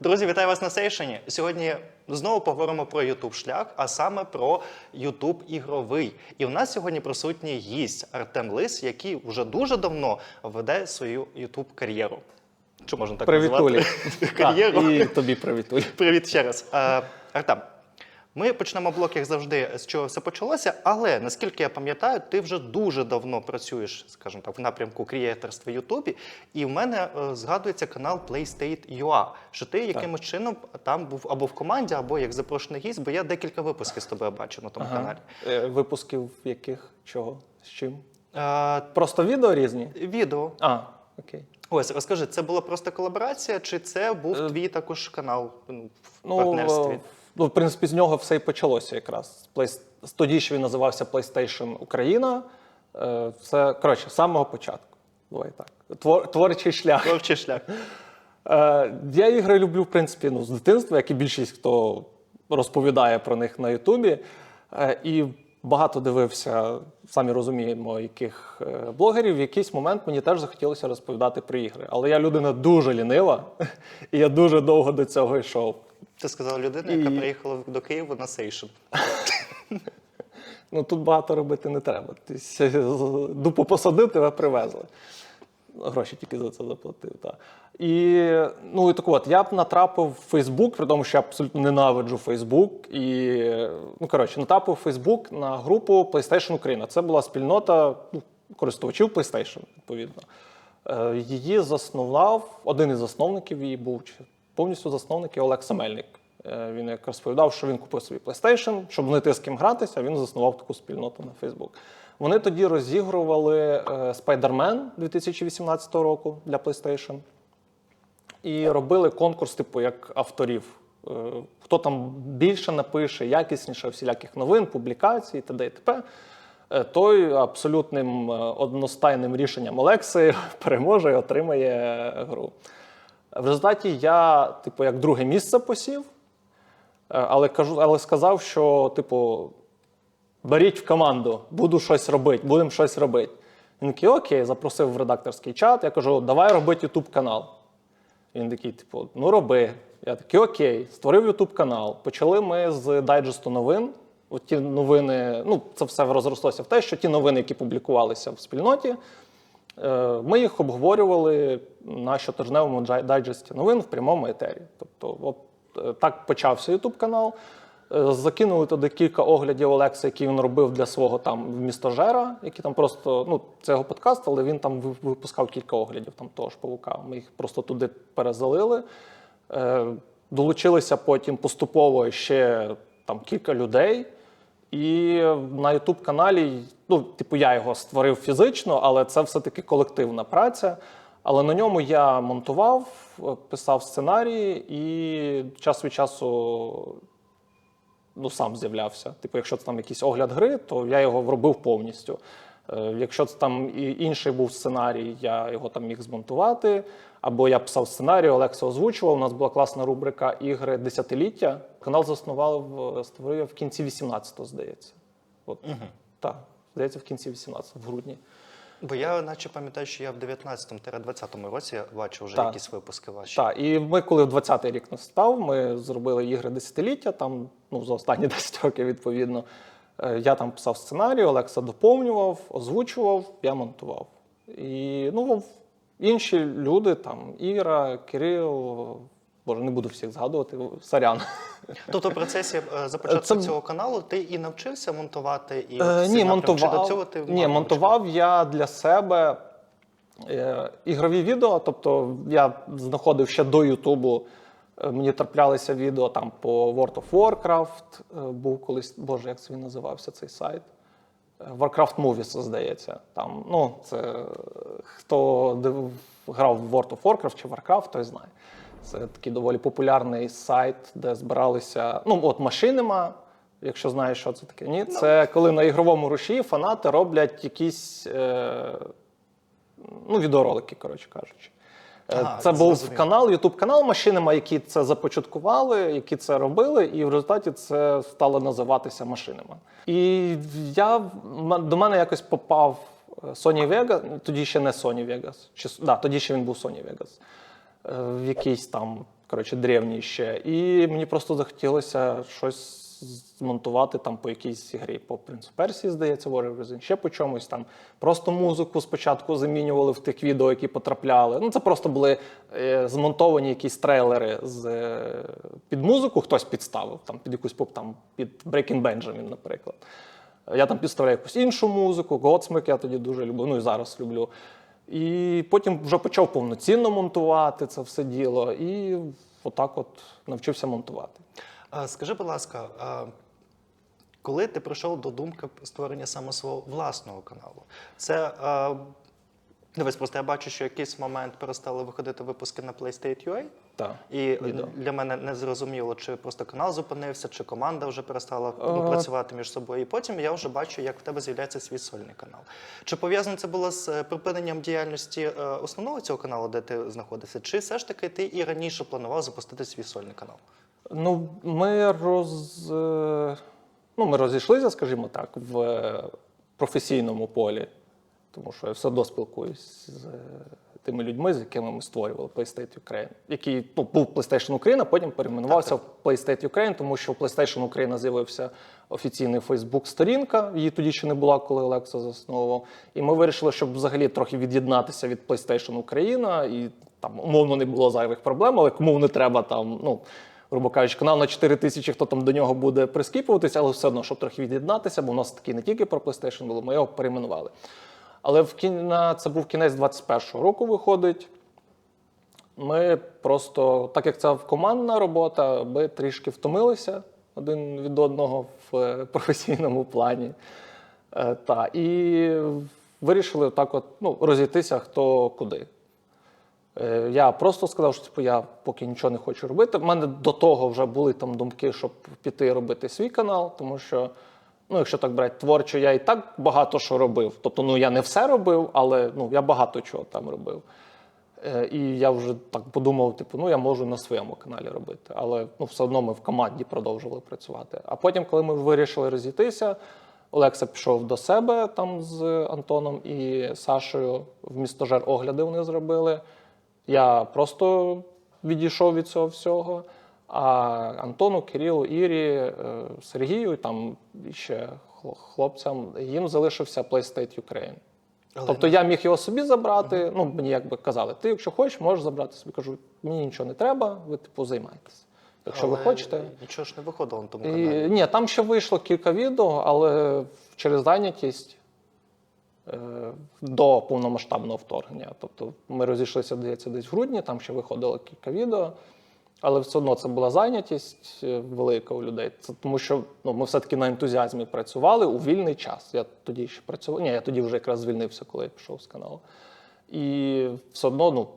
Друзі, вітаю вас на Сейшені. Сьогодні знову поговоримо про YouTube-шлях, а саме про YouTube ігровий. І у нас сьогодні присутній гість Артем Лис, який вже дуже давно веде свою YouTube-кар'єру. Чи можна так Привітулі. назвати? Кар'єру. І тобі привітулі. Привіт ще раз. Артем, ми почнемо блок, як завжди, з чого все почалося, але, наскільки я пам'ятаю, ти вже дуже давно працюєш, скажімо так, в напрямку крієторства в Ютубі, і в мене згадується канал PlayState.ua, що ти якимось чином там був або в команді, або як запрошений гість, бо я декілька випусків з тобою бачу на тому каналі. Випусків яких? Чого? З чим? Просто відео різні? Відео. Окей. Ось, розкажи, це була просто колаборація, чи це був твій також канал в партнерстві? Ну, в принципі, з нього все і почалося якраз. Тоді ще він називався PlayStation Україна. Це, коротше, з самого початку. Давай так. Творчий шлях. Творчий шлях. Я ігри люблю, в принципі, з дитинства, як і більшість, хто розповідає про них на Ютубі. І багато дивився, самі розуміємо, яких блогерів. В якийсь момент мені теж захотілося розповідати про ігри. Але я людина дуже лінива, і я дуже довго до цього йшов. Ти сказала людина, яка приїхала до Києва на Сейшн. Ну, тут багато робити не треба. Дупу посадив, тебе привезли. Гроші тільки за це заплатив. Так. І так от, я б натрапив в Фейсбук, при тому, що я абсолютно ненавиджу Фейсбук. І, натрапив в Фейсбук на групу PlayStation Україна. Це була спільнота користувачів PlayStation, відповідно. Її заснував, один із засновників її був, повністю засновник Олег Семельник. Він як розповідав, що він купив собі PlayStation, щоб знайти з ким гратися, він заснував таку спільноту на Facebook. Вони тоді розігрували Spider-Man 2018 року для PlayStation і робили конкурс, типу, як авторів. Хто там більше напише, якісніше всіляких новин, публікацій, т.д. і т.п. Той абсолютним одностайним рішенням Олекси переможе і отримає гру. В результаті я, типу, як друге місце посів, але сказав, що, типу, беріть в команду, будемо щось робити. Він такий, окей, запросив в редакторський чат, я кажу, давай робити YouTube-канал. Він такий, типу, ну роби. Я такий, окей, створив YouTube-канал. Почали ми з дайджесту новин. От ті новини, це все розрослося в те, що ті новини, які публікувалися в спільноті, ми їх обговорювали на щотижневому дайджесті новин в прямому етері. Тобто, от так почався YouTube-канал. Закинули туди кілька оглядів Олекса, які він робив для свого там містожера, які там просто, це його подкаст, але він там випускав кілька оглядів там того ж Павука. Ми їх просто туди перезалили. Долучилися потім поступово ще там кілька людей. І на YouTube-каналі, я його створив фізично, але це все-таки колективна праця. Але на ньому я монтував, писав сценарії і час від часу сам з'являвся. Якщо це там якийсь огляд гри, то я його робив повністю. Якщо це там інший був сценарій, я його там міг змонтувати. Або я писав сценарій, Олекса озвучував. У нас була класна рубрика «Ігри десятиліття». Канал створив в кінці 18-го, здається. Так, здається, в кінці 18-го, в грудні. Бо я наче пам'ятаю, що я в 19-20 році бачив вже якісь випуски ваші. Так, і ми, коли в 20-й рік настав, ми зробили «Ігри десятиліття», там, за останні 10 років, відповідно. Я там писав сценарій, Олекса доповнював, озвучував, я монтував. І, інші люди, там, Іра, Кирил, боже, не буду всіх згадувати, сорян. Тобто в процесі започатку цього каналу ти і навчився монтувати? І монтував я для себе ігрові відео, тобто я знаходив ще до Ютубу, мені траплялися відео там по World of Warcraft, був колись, боже, як це він називався, цей сайт? Warcraft Movies, здається. Там, це хто грав в World of Warcraft чи Warcraft, той знає. Це такий доволі популярний сайт, де збиралися, Machinima, якщо знаєш, що це таке. Ні, це коли на ігровому руші фанати роблять якісь відеоролики, коротше кажучи. Це був канал, YouTube-канал Machinima, які це започаткували, які це робили, і в результаті це стало називатися Machinima. І до мене якось попав Sony Vegas, тоді ще не Sony Vegas, тоді ще він був Sony Vegas, в якийсь там коротше, древній ще. І мені просто захотілося щось змонтувати там по якійсь грі. По Принцу Персії, здається, Warrior Within, ще по чомусь там. Просто музику спочатку замінювали в тих відео, які потрапляли. Ну, це просто були змонтовані якісь трейлери під музику, хтось підставив, там, під якусь там, під Breaking Benjamin, наприклад. Я там підставляю якусь іншу музику, Godsmack я тоді дуже люблю, ну і зараз люблю. І потім вже почав повноцінно монтувати це все діло, і отак от навчився монтувати. Скажи, будь ласка, коли ти прийшов до думки створення саме свого власного каналу? Це, дивись, просто я бачу, що в якийсь момент перестали виходити випуски на PlayState.ua. Так, І відео. для мене не зрозуміло, чи просто канал зупинився, чи команда вже перестала працювати між собою. І потім я вже бачу, як в тебе з'являється свій сольний канал. Чи пов'язано це було з припиненням діяльності основного цього каналу, де ти знаходишся? Чи все ж таки ти і раніше планував запустити свій сольний канал? Ну, ми розійшлися, скажімо так, в професійному полі, тому що я все одно спілкуюсь з тими людьми, з якими ми створювали PlayStation Ukraine, який був PlayStation Ukraine, а потім перейменувався в PlayStation Ukraine, тому що в PlayStation Ukraine з'явився офіційний Facebook-сторінка, її тоді ще не була, коли Олекса засновував. І ми вирішили, щоб взагалі трохи від'єднатися від PlayStation Ukraine, і там умовно не було зайвих проблем, але кому не треба там, ну, грубо кажучи, канал на 4 тисячі, хто там до нього буде прискіпуватися, але все одно, щоб трохи від'єднатися, бо у нас таки не тільки про PlayStation було, ми його перейменували. Але це був кінець 21-го року, виходить. Ми просто, так як це командна робота, ми трішки втомилися один від одного в професійному плані. І вирішили так от, розійтися хто куди. Я просто сказав, що я поки нічого не хочу робити. У мене до того вже були там думки, щоб піти робити свій канал, тому що, якщо так брати творчо, я і так багато що робив. Тобто, я не все робив, але я багато чого там робив. І я вже так подумав, я можу на своєму каналі робити. Але все одно ми в команді продовжували працювати. А потім, коли ми вирішили розійтися, Олекса пішов до себе там з Антоном і Сашею, в Містожер огляди вони зробили. Я просто відійшов від цього всього, а Антону, Кирилу, Ірі, Сергію, там ще хлопцям, їм залишився PlayStation Ukraine. Тобто я міг його собі забрати, мені якби казали, ти якщо хочеш, можеш забрати собі. Кажу, мені нічого не треба, ви займайтеся. Якщо ви хочете. Нічого ж не виходило на тому каналі. Ні, там ще вийшло кілька відео, але через зайнятість до повномасштабного вторгнення. Тобто ми розійшлися, здається, десь в грудні, там ще виходило кілька відео, але все одно це була зайнятість велика у людей. Це тому що ми все-таки на ентузіазмі працювали у вільний час. Я тоді ще працював, я тоді вже якраз звільнився, коли я пішов з каналу. І все одно,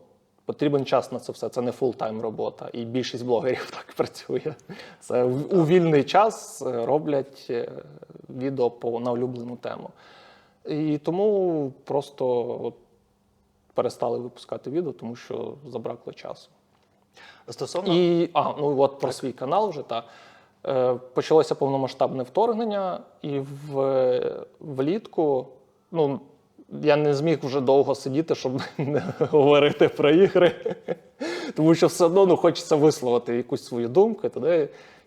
потрібен час на це все. Це не фултайм робота. І більшість блогерів так працює. Це у вільний час роблять відео на улюблену тему. І тому просто перестали випускати відео, тому що забракло часу. Стосовно... Про свій канал вже, почалося повномасштабне вторгнення, і влітку, я не зміг вже довго сидіти, щоб не говорити про ігри, тому що все одно хочеться висловити якусь свою думку,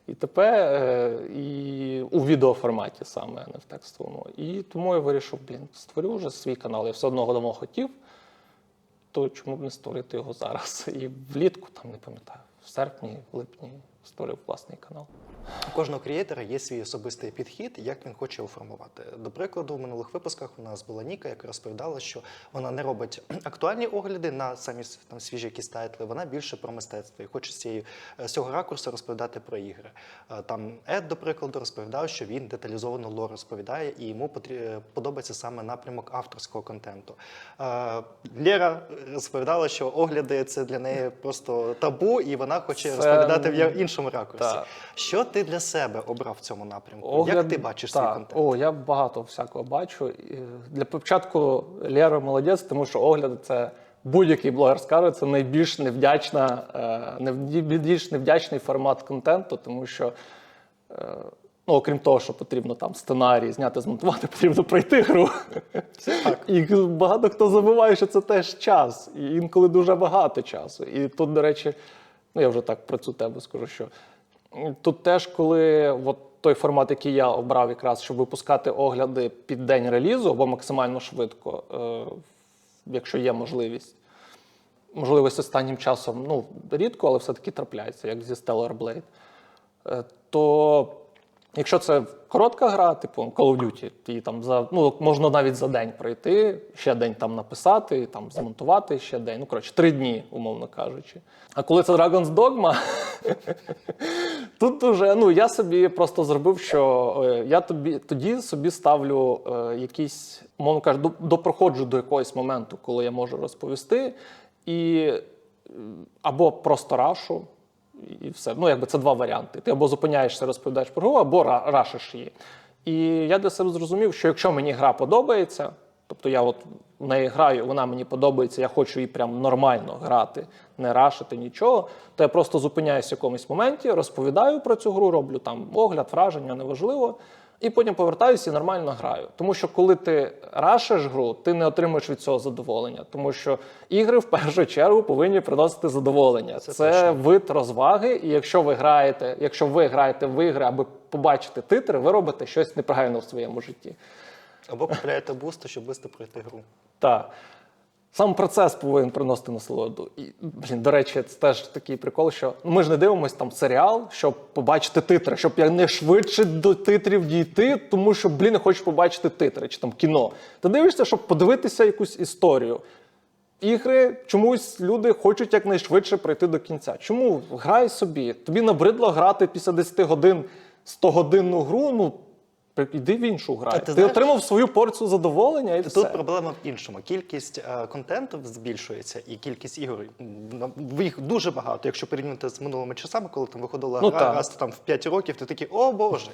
і тепер і у відеоформаті саме, а не в текстовому. І тому я вирішив, створю вже свій канал. Я все одно давно хотів, то чому б не створити його зараз? І влітку, не пам'ятаю, в серпні, в липні створив власний канал. У кожного креатора є свій особистий підхід, як він хоче його формувати. До прикладу, в минулих випусках у нас була Ніка, яка розповідала, що вона не робить актуальні огляди на самі свіжі якісь тайтли, вона більше про мистецтво і хоче з цього ракурсу розповідати про ігри. Там Ед, до прикладу, розповідав, що він деталізовано лор розповідає і йому подобається саме напрямок авторського контенту. Лєра розповідала, що огляди – це для неї просто табу, і вона хоче розповідати в іншому ракурсі. Так. Що ти для себе обрав в цьому напрямку? Як ти бачиш свій контент? Я багато всякого бачу. Для початку Лєра молодець, тому що огляди – це будь-який блогер скаже, це найбільш невдячний формат контенту, тому що, окрім того, що потрібно там сценарій зняти, змонтувати, потрібно пройти гру. І багато хто забуває, що це теж час. І інколи дуже багато часу. І тут, до речі, Ну, я вже так про цю тему скажу, що тут теж, коли от той формат, який я обрав якраз, щоб випускати огляди під день релізу або максимально швидко, якщо є можливість. Можливість останнім часом, ну, рідко, але все-таки трапляється, як зі Stellar Blade. То якщо це коротка гра, типу Call of Duty, її там можна навіть за день пройти, ще день там написати, там змонтувати ще день. Ну, коротше, 3 дні, умовно кажучи. А коли це Dragon's Dogma, тут уже, ну, я собі просто зробив, що я тоді собі ставлю якісь, умовно кажучи, допроходжу до якогось моменту, коли я можу розповісти, і або просто рашу, і все. Ну, якби це 2 варіанти. Ти або зупиняєшся, розповідаєш про гру, або рашиш її. І я для себе зрозумів, що якщо мені гра подобається, тобто я от в неї граю, вона мені подобається, я хочу її прям нормально грати, не рашити нічого, то я просто зупиняюсь в якомусь моменті, розповідаю про цю гру, роблю там огляд, враження, неважливо, і потім повертаюся і нормально граю. Тому що коли ти рашиш гру, ти не отримуєш від цього задоволення. Тому що ігри в першу чергу повинні приносити задоволення. Це вид розваги, і якщо ви граєте в ігри, аби побачити титри, ви робите щось неправильно в своєму житті. Або купляєте бусти, щоб швидко пройти гру. Так. Сам процес повинен приносити насолоду. І, до речі, це теж такий прикол, що ми ж не дивимося там серіал, щоб побачити титри, щоб якнайшвидше до титрів дійти, тому що, не хочеш побачити титри, чи там кіно. Ти дивишся, щоб подивитися якусь історію. Ігри, чомусь люди хочуть якнайшвидше пройти до кінця. Чому? Грай собі. Тобі набридло грати після 10 годин 100-годинну гру, ну, іди в іншу грай. Ти отримав свою порцію задоволення і все. Тут проблема в іншому. Кількість контенту збільшується і кількість ігор. Їх дуже багато. Якщо порівняти з минулими часами, коли там виходила гра раз там в 5 років, ти такий, о Боже.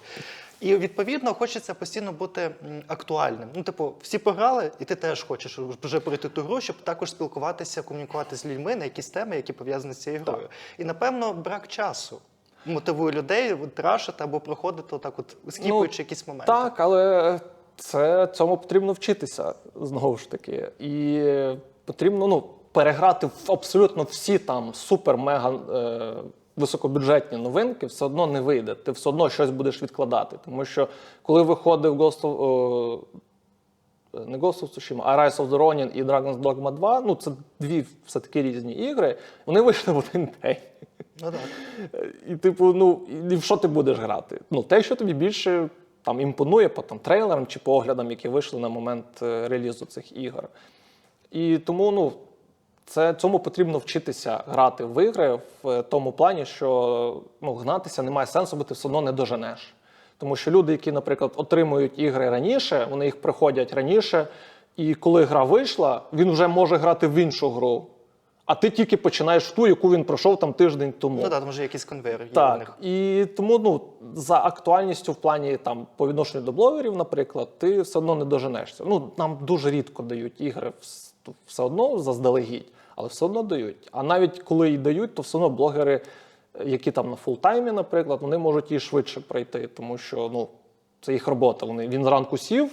І відповідно хочеться постійно бути актуальним. Ну, типу, всі пограли, і ти теж хочеш вже пройти ту гру, щоб також спілкуватися, комунікувати з людьми на якісь теми, які пов'язані з цією грою. І, напевно, брак часу мотивує людей рашити або проходити отак от, скіпуючи якісь моменти. Так, але цьому потрібно вчитися, знову ж таки. І потрібно переграти абсолютно всі там супер-мега високобюджетні новинки, все одно не вийде. Ти все одно щось будеш відкладати. Тому що коли виходив не Ghost of Tsushima, а Rise of the Ronin і Dragon's Dogma 2, це 2 все-таки різні ігри, вони вийшли в один день. Ну, так. І типу, і в що ти будеш грати? Те, що тобі більше там імпонує по трейлерам чи по оглядам, які вийшли на момент релізу цих ігор. І тому, цьому потрібно вчитися грати в ігри в тому плані, що гнатися немає сенсу, бо ти все одно не доженеш. Тому що люди, які, наприклад, отримують ігри раніше, вони їх приходять раніше, і коли гра вийшла, він вже може грати в іншу гру. А ти тільки починаєш ту, яку він пройшов там тиждень тому. Ну так, там вже якийсь конвейер є у Так, них. і тому за актуальністю в плані там по відношенню до блогерів, наприклад, ти все одно не доженешся. Нам дуже рідко дають ігри все одно заздалегідь, але все одно дають. А навіть коли її дають, то все одно блогери, які там на фултаймі, наприклад, вони можуть її швидше пройти, тому що це їх робота. Він зранку сів,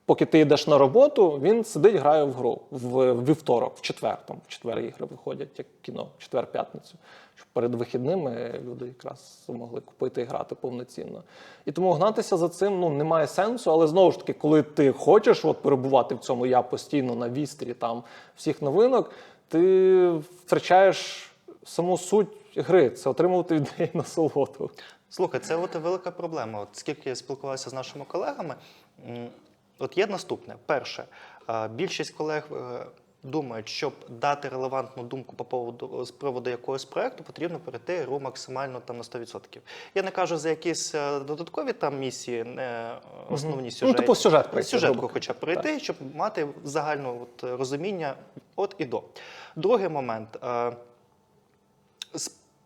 поки ти йдеш на роботу, він сидить, грає в гру в вівторок, в четвер. В четвер ігри виходять, як кіно, в четвер-п'ятницю. Щоб перед вихідними люди якраз могли купити і грати повноцінно. І тому гнатися за цим немає сенсу, але знову ж таки, коли ти хочеш перебувати в цьому я постійно на вістрі там всіх новинок, ти втрачаєш саму суть гри, це отримувати від неї насолоду. Слухай, це велика проблема. От скільки я спілкувався з нашими колегами, от є наступне. Перше, більшість колег думають, щоб дати релевантну думку з приводу якогось проєкту, потрібно перейти гру максимально там на 100%. Я не кажу за якісь додаткові там місії, не основні сюжети. Типу сюжет пройти. Сюжетку хоча б пройти, щоб мати загальне розуміння от і до. Другий момент.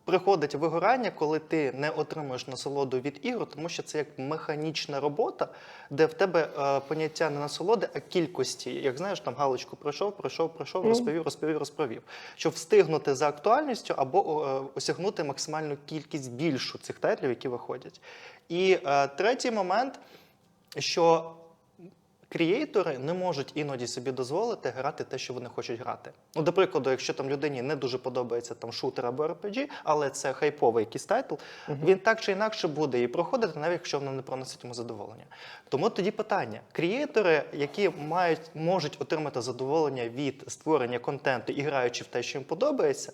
Приходить вигорання, коли ти не отримуєш насолоду від ігор, тому що це як механічна робота, де в тебе поняття не насолоди, а кількості. Як знаєш, там галочку пройшов, розповів. Щоб встигнути за актуальністю або осягнути максимальну кількість більшу цих тайтлів, які виходять. І третій момент, що Крієйтори не можуть іноді собі дозволити грати те, що вони хочуть грати. Ну, до прикладу, якщо там людині не дуже подобається там шутер або RPG, але це хайповий якийсь тайтл, він так чи інакше буде і проходити, навіть якщо воно не приносить йому задоволення. Тому тоді питання. Крієйтори, які можуть отримати задоволення від створення контенту і граючи в те, що їм подобається,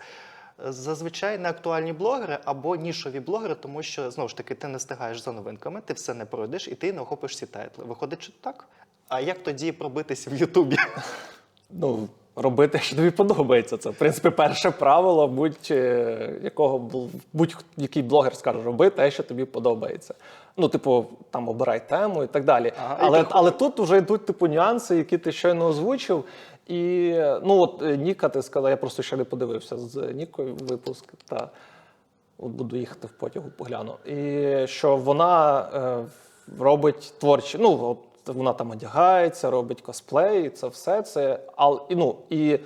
зазвичай не актуальні блогери або нішові блогери, тому що, знову ж таки, ти не встигаєш за новинками, ти все не пройдеш і ти не охопиш всі тайтли. Виходить, що так? А як тоді пробитися в Ютубі? Ну, робити, що тобі подобається. Це, в принципі, перше правило будь-який блогер скаже, роби те, що тобі подобається. Ну, типу, там, обирай тему і так далі. Але тут вже йдуть, типу, нюанси, які ти щойно озвучив. І, ну, от Ніка, ти сказала, я просто ще не подивився з Нікою випуск, та от буду їхати в потягу, погляну. І що вона робить творчі, ну, от, вона там одягається, робить косплей, це все це. І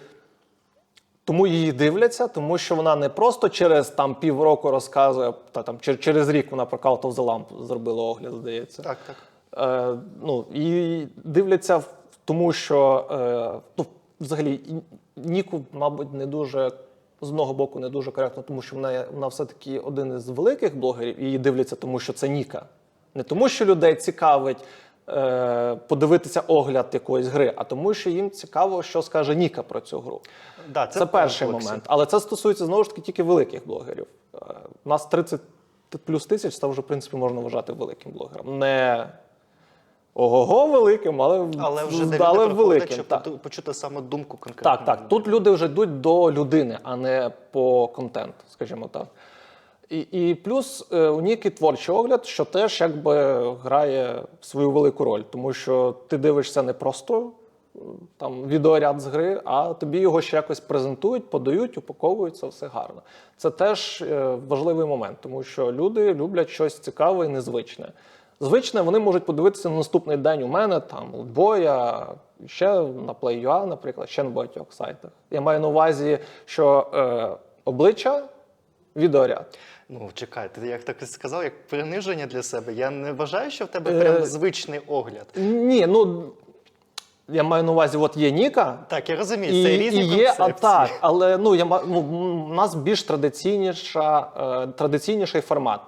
тому її дивляться, тому що вона не просто через там півроку розказує, через рік вона про Cult of the Lamp зробила огляд, здається. Так. І дивляться, тому що взагалі Ніку, мабуть, не дуже, з одного боку, не дуже коректно, тому що вона все-таки один із великих блогерів, і її дивляться, тому що це Ніка. Не тому, що людей цікавить подивитися огляд якоїсь гри, а тому, що їм цікаво, що скаже Ніка про цю гру. Да, це перший момент. Але це стосується, знову ж таки, тільки великих блогерів. У нас 30 плюс тисяч, це вже, в принципі, можна вважати великим блогером. Не ого-го великим, але вже великим. Щоб почути саме думку конкретно. Так. Тут люди вже йдуть до людини, а не по контенту, скажімо так. І плюс у Ніки творчий огляд, що теж якби грає свою велику роль. Тому що ти дивишся не просто там відеоряд з гри, а тобі його ще якось презентують, подають, упаковують, це все гарно. Це теж важливий момент, тому що люди люблять щось цікаве і незвичне. Звичне вони можуть подивитися на наступний день у мене, там, у Боя, ще на Play.ua, наприклад, ще на багатьох сайтах. Я маю на увазі, що обличчя, відеоряд. Ну, чекай, ти як так сказав, як приниження для себе. Я не вважаю, що в тебе прям звичний огляд. Ні, я маю на увазі, от є Ніка. Так, я розумію, це різні концепції. Так, але у нас більш традиційніший формат.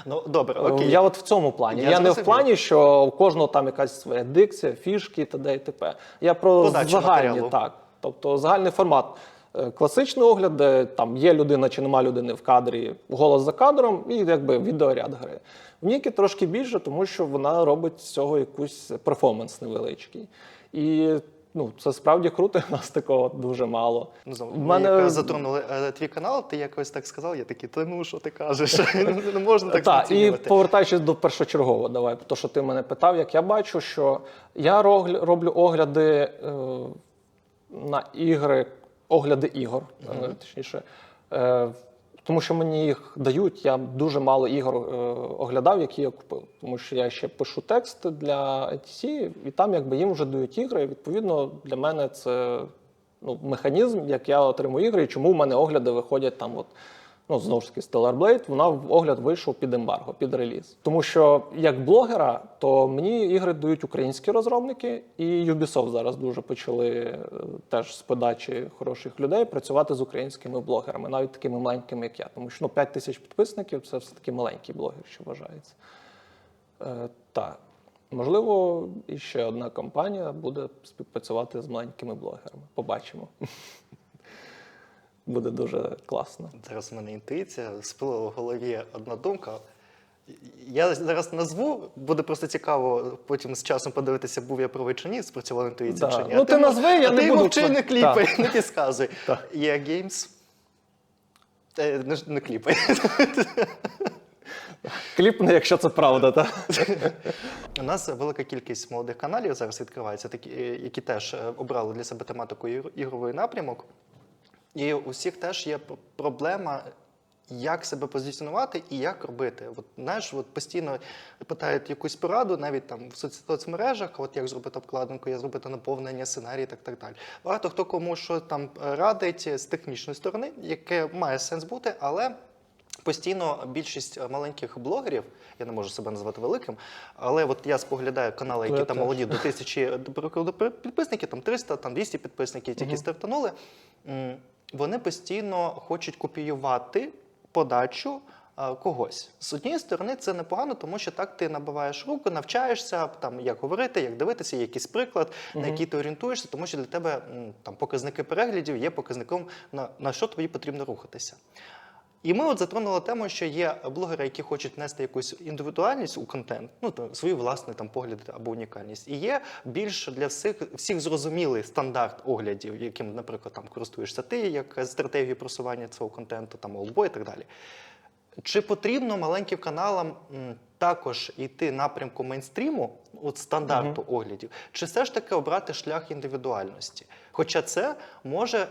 Ну, добре, окей. Я от в цьому плані. Я не в плані, що у кожного там якась своя дикція, фішки, т.д. і т.п. Я про загальні, так. Тобто загальний формат. Класичний огляд, де там є людина чи нема людини в кадрі, голос за кадром і якби відеоряд гри. В Ніки трошки більше, тому що вона робить з цього якийсь перформанс невеличкий. І це справді круто, у нас такого дуже мало. Якраз затронули твій канал, ти якось так сказав, я такий, що ти кажеш, не можна так знецінювати. І повертаючись до першочергового, давай, то, що ти мене питав, як я бачу, що я роблю огляди на ігри, огляди ігор, точніше, тому що мені їх дають, я дуже мало ігор оглядав, які я купив. Тому що я ще пишу текст для ITC, і там якби їм вже дають ігри, і відповідно для мене це механізм, як я отримую ігри, і чому в мене огляди виходять там знову ж таки, Stellar Blade, огляд вийшов під ембарго, під реліз. Тому що, як блогера, то мені ігри дають українські розробники, і Ubisoft зараз дуже почали теж з подачі хороших людей працювати з українськими блогерами, навіть такими маленькими, як я. Тому що 5 тисяч підписників – це все-таки маленький блогер, що вважається. Так. Можливо, і ще одна компанія буде співпрацювати з маленькими блогерами. Побачимо. Буде дуже класно. Зараз в мене інтуїція, спила в голові одна думка. Я зараз назву, буде просто цікаво потім з часом подивитися, був я правий чи ні, спрацювала інтуїція чи ні. Ти назви, я не буду. Ти не кліпай, не підказуй. EA Games. Не кліпай. Кліпне, якщо це правда, так? У нас велика кількість молодих каналів зараз відкривається, які теж обрали для себе тематику ігровий напрямок. І у всіх теж є проблема, як себе позиціонувати і як робити. Постійно питають якусь пораду, навіть там в соцмережах, як зробити обкладинку, як зробити наповнення, сценарій, так далі. Багато хто кому що там радить з технічної сторони, яке має сенс бути, але Постійно більшість маленьких блогерів, я не можу себе назвати великим, але от я споглядаю канали, які там молоді, до 1000 підписників, там 300, там 200 підписників, тільки стартанули, вони постійно хочуть копіювати подачу когось. З однієї сторони, це непогано, тому що так ти набиваєш руку, навчаєшся, там, як говорити, як дивитися, якийсь приклад, на який ти орієнтуєшся, тому що для тебе там, показники переглядів є показником, на що тобі потрібно рухатися. І ми от затронули тему, що є блогери, які хочуть нести якусь індивідуальність у контент, ну, свої власні там погляди або унікальність. І є більш для всіх зрозумілий стандарт оглядів, яким, наприклад, там користуєшся ти, як стратегію просування цього контенту, там Олдбой і так далі. Чи потрібно маленьким каналам також йти напрямку мейнстріму, от стандарту оглядів, чи все ж таки обрати шлях індивідуальності? Хоча це може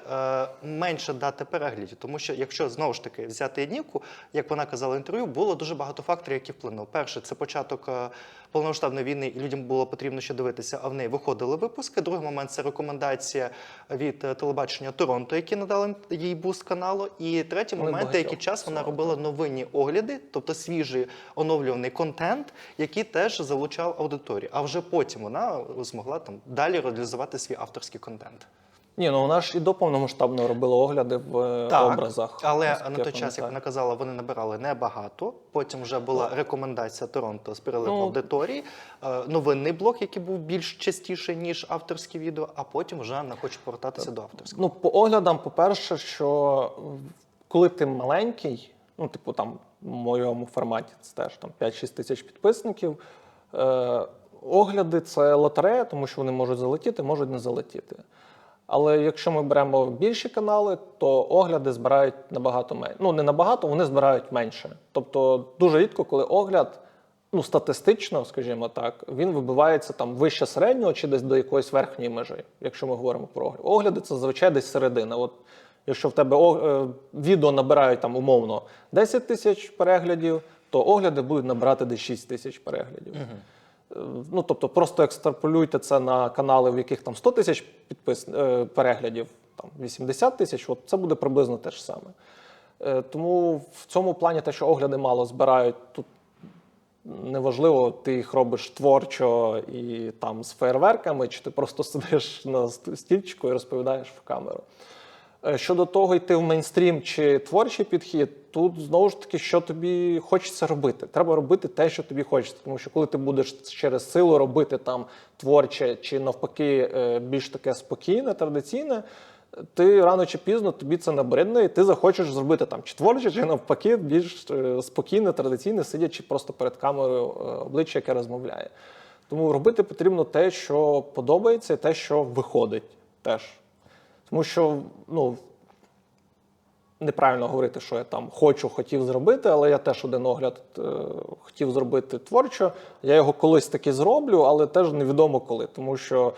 менше дати переглядів, тому що якщо, знову ж таки, взяти Єднівку, як вона казала в інтерв'ю, було дуже багато факторів, які вплинули. Перше, це початок повномасштабної війни, і людям було потрібно ще дивитися, а в неї виходили випуски. Другий момент – це рекомендація від телебачення Торонто, які надали їй буст каналу. І третій момент, деякий час вона робила новинні огляди, тобто свіжий оновлюваний контент, який теж залучав аудиторію. А вже потім вона змогла там далі реалізувати свій авторський контент. Ні, ну вона ж і до повномасштабного робила огляди в образах. Але на той час, як вона казала, вони набирали небагато. Потім вже була рекомендація Торонто з переливу аудиторії, новинний блог, який був більш частіше, ніж авторські відео, а потім вже вона хоче повертатися до авторського. Ну, по оглядам, по-перше, що коли ти маленький, ну, типу там в моєму форматі це теж там 5-6 тисяч підписників, огляди – це лотерея, тому що вони можуть залетіти, можуть не залетіти. Але якщо ми беремо більші канали, то огляди збирають набагато менше. Ну, не набагато, вони збирають менше. Тобто дуже рідко, коли огляд, ну, статистично, скажімо так, він вибивається там вище середнього чи десь до якоїсь верхньої межі, якщо ми говоримо про огляд. Огляди – це зазвичай десь середина. От, якщо в тебе відео набирають там умовно 10 тисяч переглядів, то огляди будуть набирати десь 6 тисяч переглядів. Ну, тобто просто екстраполюйте це на канали, в яких там 100 тисяч переглядів, там 80 тисяч, от це буде приблизно те ж саме. Тому в цьому плані те, що огляди мало збирають, тут неважливо, ти їх робиш творчо і там з феєрверками, чи ти просто сидиш на стільчику і розповідаєш в камеру. Щодо того, йти в мейнстрім чи творчий підхід, тут знову ж таки, що тобі хочеться робити. Треба робити те, що тобі хочеться. Тому що коли ти будеш через силу робити там творче чи навпаки більш таке спокійне, традиційне, ти рано чи пізно тобі це набридне і ти захочеш зробити там чи творче, чи навпаки більш спокійне, традиційне, сидячи просто перед камерою обличчя, яке розмовляє. Тому робити потрібно те, що подобається, і те, що виходить теж. Тому що, ну, неправильно говорити, що я там хотів зробити, але я теж один огляд хотів зробити творчо. Я його колись таки зроблю, але теж невідомо коли, тому що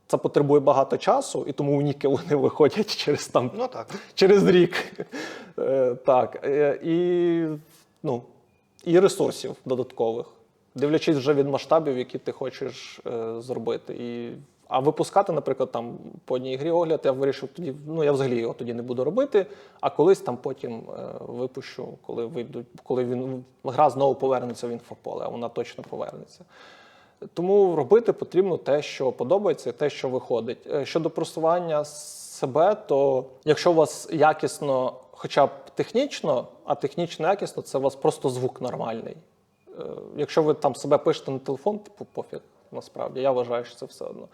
це потребує багато часу, і тому уніки вони виходять через там, через рік. Так, і ресурсів додаткових, дивлячись вже від масштабів, які ти хочеш зробити. А випускати, наприклад, там по одній грі огляд, я вирішив тоді, ну я взагалі його тоді не буду робити, а колись там потім випущу, коли гра знову повернеться в інфополе, а вона точно повернеться. Тому робити потрібно те, що подобається, і те, що виходить. Щодо просування себе, то якщо у вас якісно, хоча б технічно, а технічно якісно, це у вас просто звук нормальний. Якщо ви там себе пишете на телефон, типу пофіг. Насправді, я вважаю, що це все одно.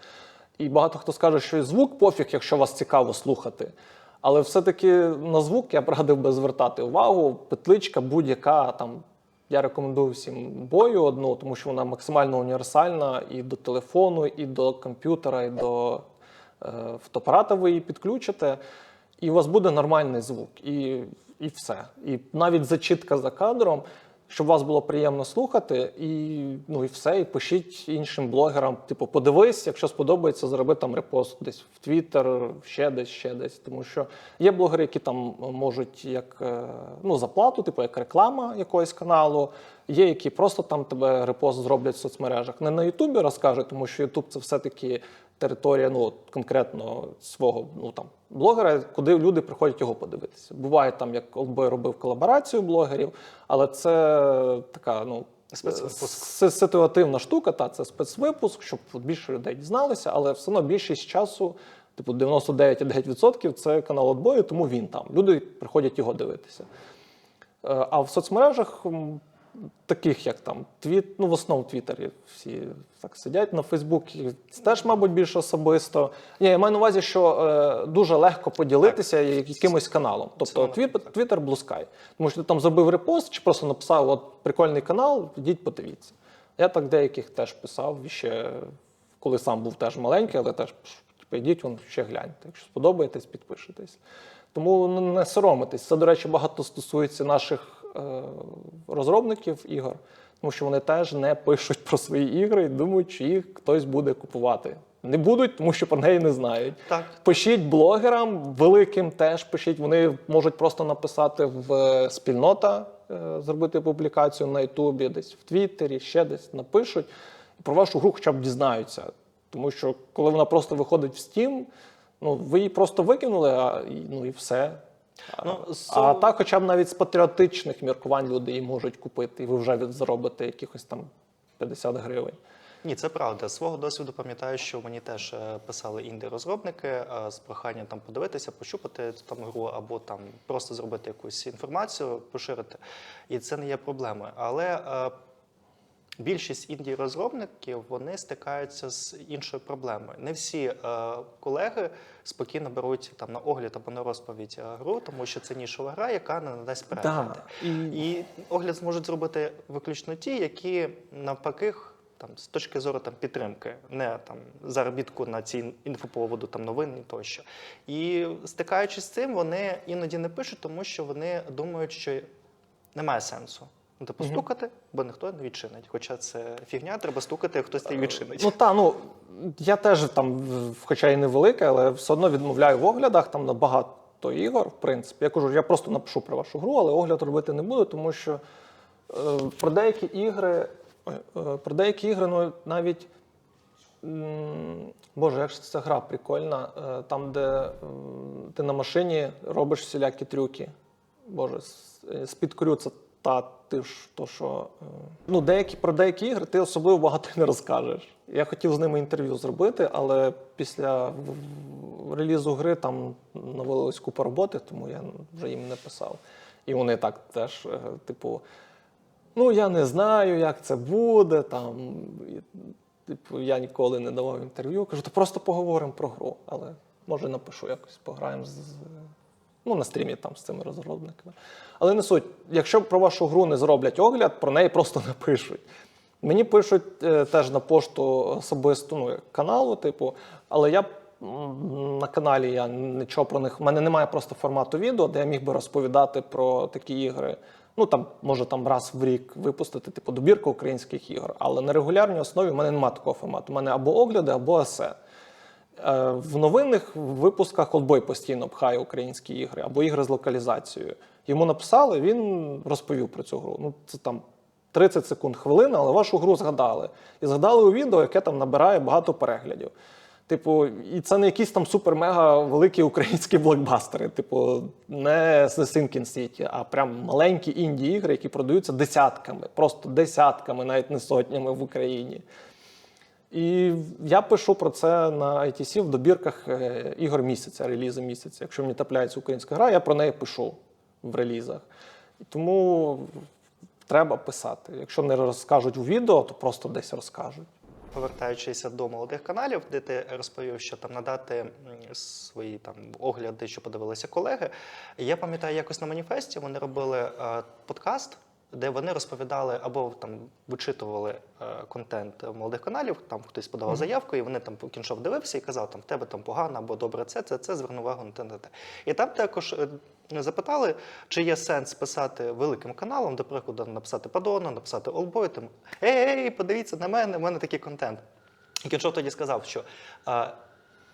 І багато хто скаже, що і звук пофіг, якщо вас цікаво слухати. Але все-таки на звук я б радив би звертати увагу. Петличка будь-яка, там, я рекомендую всім Бою одну, тому що вона максимально універсальна і до телефону, і до комп'ютера, і до фотоапарата ви її підключите, і у вас буде нормальний звук. І все. І навіть зачитка за кадром, щоб вас було приємно слухати, і все, і пишіть іншим блогерам, типу, подивись, якщо сподобається, зроби там репост десь в Твіттер, ще десь. Тому що є блогери, які там можуть як, за плату, типу, як реклама якогось каналу, Є, які просто там тебе репост зроблять в соцмережах. Не на Ютубі розкажуть, тому що Ютуб це все-таки територія, ну, конкретно свого, ну, там, блогера, куди люди приходять його подивитися. Буває там, як Олдбой робив колаборацію блогерів, але це така, ну, ситуативна штука, це спецвипуск, щоб більше людей дізналися, але все одно більшість часу, типу 99,9% це канал Олдбою, тому він там. Люди приходять його дивитися. А в соцмережах, таких як там ну в основному в Твіттері всі так сидять, на Фейсбуці теж, мабуть, більш особисто. Ні, я маю на увазі, що дуже легко поділитися якимось каналом. Тобто Твіттер Blue Sky. Тому що ти там зробив репост чи просто написав, от прикольний канал, йдіть подивіться. Я так деяких теж писав, ще коли сам був теж маленький, але теж йдіть, вон ще гляньте. Якщо сподобаєтесь, підпишитесь. Тому не соромитись. Це, до речі, багато стосується наших розробників ігор, тому що вони теж не пишуть про свої ігри і думають, що їх хтось буде купувати. Не будуть, тому що про неї не знають. Так. Пишіть блогерам, великим теж пишіть. Вони можуть просто написати в спільнота, зробити публікацію на Ютубі, десь в Твіттері, ще десь напишуть. І про вашу гру хоча б дізнаються. Тому що коли вона просто виходить в Steam, ну, ви її просто викинули, ну і все. А так, хоча б навіть з патріотичних міркувань люди її можуть купити, і ви вже заробите якихось там 50 гривень. Ні, це правда. З свого досвіду пам'ятаю, що мені теж писали інді-розробники з проханням там подивитися, пощупати там гру або там просто зробити якусь інформацію, поширити. І це не є проблемою. Але більшість інді-розробників, вони стикаються з іншою проблемою. Не всі колеги спокійно беруть там на огляд або на розповідь гру, тому що це нішова гра, яка не надасть перегляди. І огляд зможуть зробити виключно ті, які навпаки там, з точки зору там, підтримки, не там, заробітку на цій інфоповоду, там, новин і тощо. І стикаючись з цим, вони іноді не пишуть, тому що вони думають, що немає сенсу. Типу стукати, бо ніхто не відчинить. Хоча це фігня, треба стукати, хтось не відчинить. Ну так, ну я теж там, хоча і невеликий, але все одно відмовляю в оглядах там на багато ігор, в принципі. Я кажу, я просто напишу про вашу гру, але огляд робити не буду, тому що про деякі ігри, ну навіть, боже, як ж це гра прикольна, там, де ти на машині робиш всілякі трюки. Боже, Speed Crew це ти ж то, що... Ну, про деякі ігри ти особливо багато не розкажеш. Я хотів з ними інтерв'ю зробити, але після релізу гри там навалилась купа роботи, тому я вже їм не писав. І вони так теж, типу, ну, я не знаю, як це буде, там, типу, я ніколи не давав інтерв'ю. Кажу, то просто поговоримо про гру, але може напишу якось, пограємо ну, на стрімі там з цими розробниками. Але не суть. Якщо про вашу гру не зроблять огляд, про неї просто напишуть. Мені пишуть теж на пошту особисту, ну, каналу, типу, але я на каналі я нічого про них, в мене немає просто формату відео, де я міг би розповідати про такі ігри. Ну, там, може, там раз в рік випустити, типу, добірка українських ігор. Але на регулярній основі в мене немає такого формату. У мене або огляди, або есе. В новинних випусках Олдбой постійно пхає українські ігри, або ігри з локалізацією. Йому написали, він розповів про цю гру. Ну, це там 30 секунд, хвилина, але вашу гру згадали. І згадали у відео, яке там набирає багато переглядів. Типу, і це не якісь там супер-мега великі українські блокбастери. Типу, не Sinking City, а прям маленькі інді-ігри, які продаються десятками, просто десятками, навіть не сотнями в Україні. І я пишу про це на ITC в добірках ігор місяця, релізи місяця. Якщо мені трапляється українська гра, я про неї пишу в релізах. І тому треба писати. Якщо не розкажуть у відео, то просто десь розкажуть. Повертаючись до молодих каналів, де ти розповів, що там надати свої там огляди, що подивилися колеги. Я пам'ятаю, якось на маніфесті вони робили подкаст, де вони розповідали або там вичитували контент молодих каналів, там хтось подавав заявку, і вони там кіншов дивився і казав, там в тебе там погано або добре це, зверни увагу на те. І там також запитали, чи є сенс писати великим каналом, до прикладу, написати Падону, написати Олдбой, там, ей, подивіться на мене, в мене такий контент. І Кіншов тоді сказав, що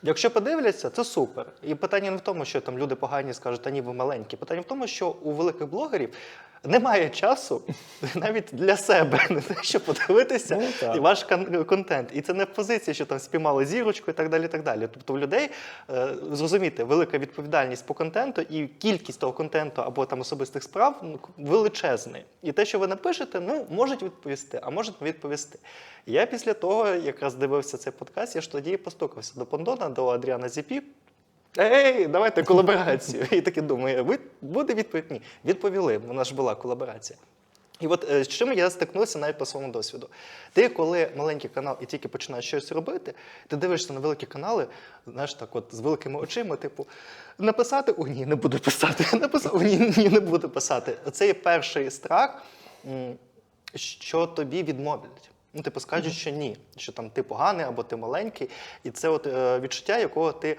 якщо подивляться, це супер. І питання не в тому, що там люди погані скажуть, та ні, ви маленькі. Питання в тому, що у великих блогерів немає часу навіть для себе, не те, щоб подивитися Ну, так. ваш контент. І це не позиція, що там спіймали зірочку і так далі, і так далі. Тобто у людей, зрозуміти, велика відповідальність по контенту і кількість того контенту або там особистих справ величезний. І те, що ви напишете, ну, можуть відповісти, а можуть не відповісти. Я після того якраз дивився цей подкаст, я ж тоді постукався до Пондона, до Адріана Зіпі. Ей, давайте колаборацію. І таки думаю, буде відповідь? Ні. Відповіли, вона ж була колаборація. І от з чим я стикнувся навіть по своєму досвіду. Ти, коли маленький канал і тільки починаєш щось робити, ти дивишся на великі канали, знаєш, так от з великими очима, типу, написати? О, ні, не буду писати. Написати? О, ні, не буду писати. Це є перший страх, що тобі відмовлять. Ну, типу, скажуть, що ні, що там ти поганий або ти маленький. І це от відчуття, якого ти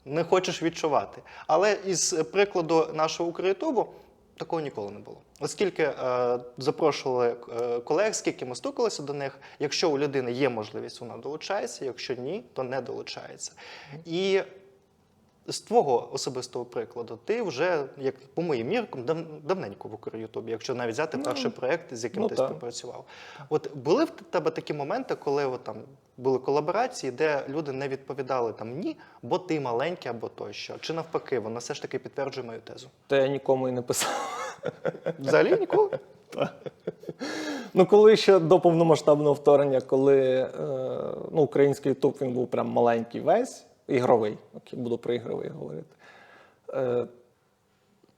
не хочеш відчувати. Але із прикладу нашого Укрютубу такого ніколи не було. Оскільки запрошували колег, скільки ми стукалися до них, якщо у людини є можливість, вона долучається, якщо ні, то не долучається. І з твого особистого прикладу, ти вже, як по моїм міркам, давненько в Укрютубі, якщо навіть взяти перший проєкт, з яким ти співпрацював. От були в тебе такі моменти, коли от, там, були колаборації, де люди не відповідали там ні, бо ти маленький або тощо? Чи навпаки, воно все ж таки підтверджує мою тезу? Та я нікому і не писав. Взагалі ніколи? Ну, коли ще до повномасштабного вторгнення, коли український Ютуб, він був прям маленький весь, ігровий, окей, буду про ігровий говорити,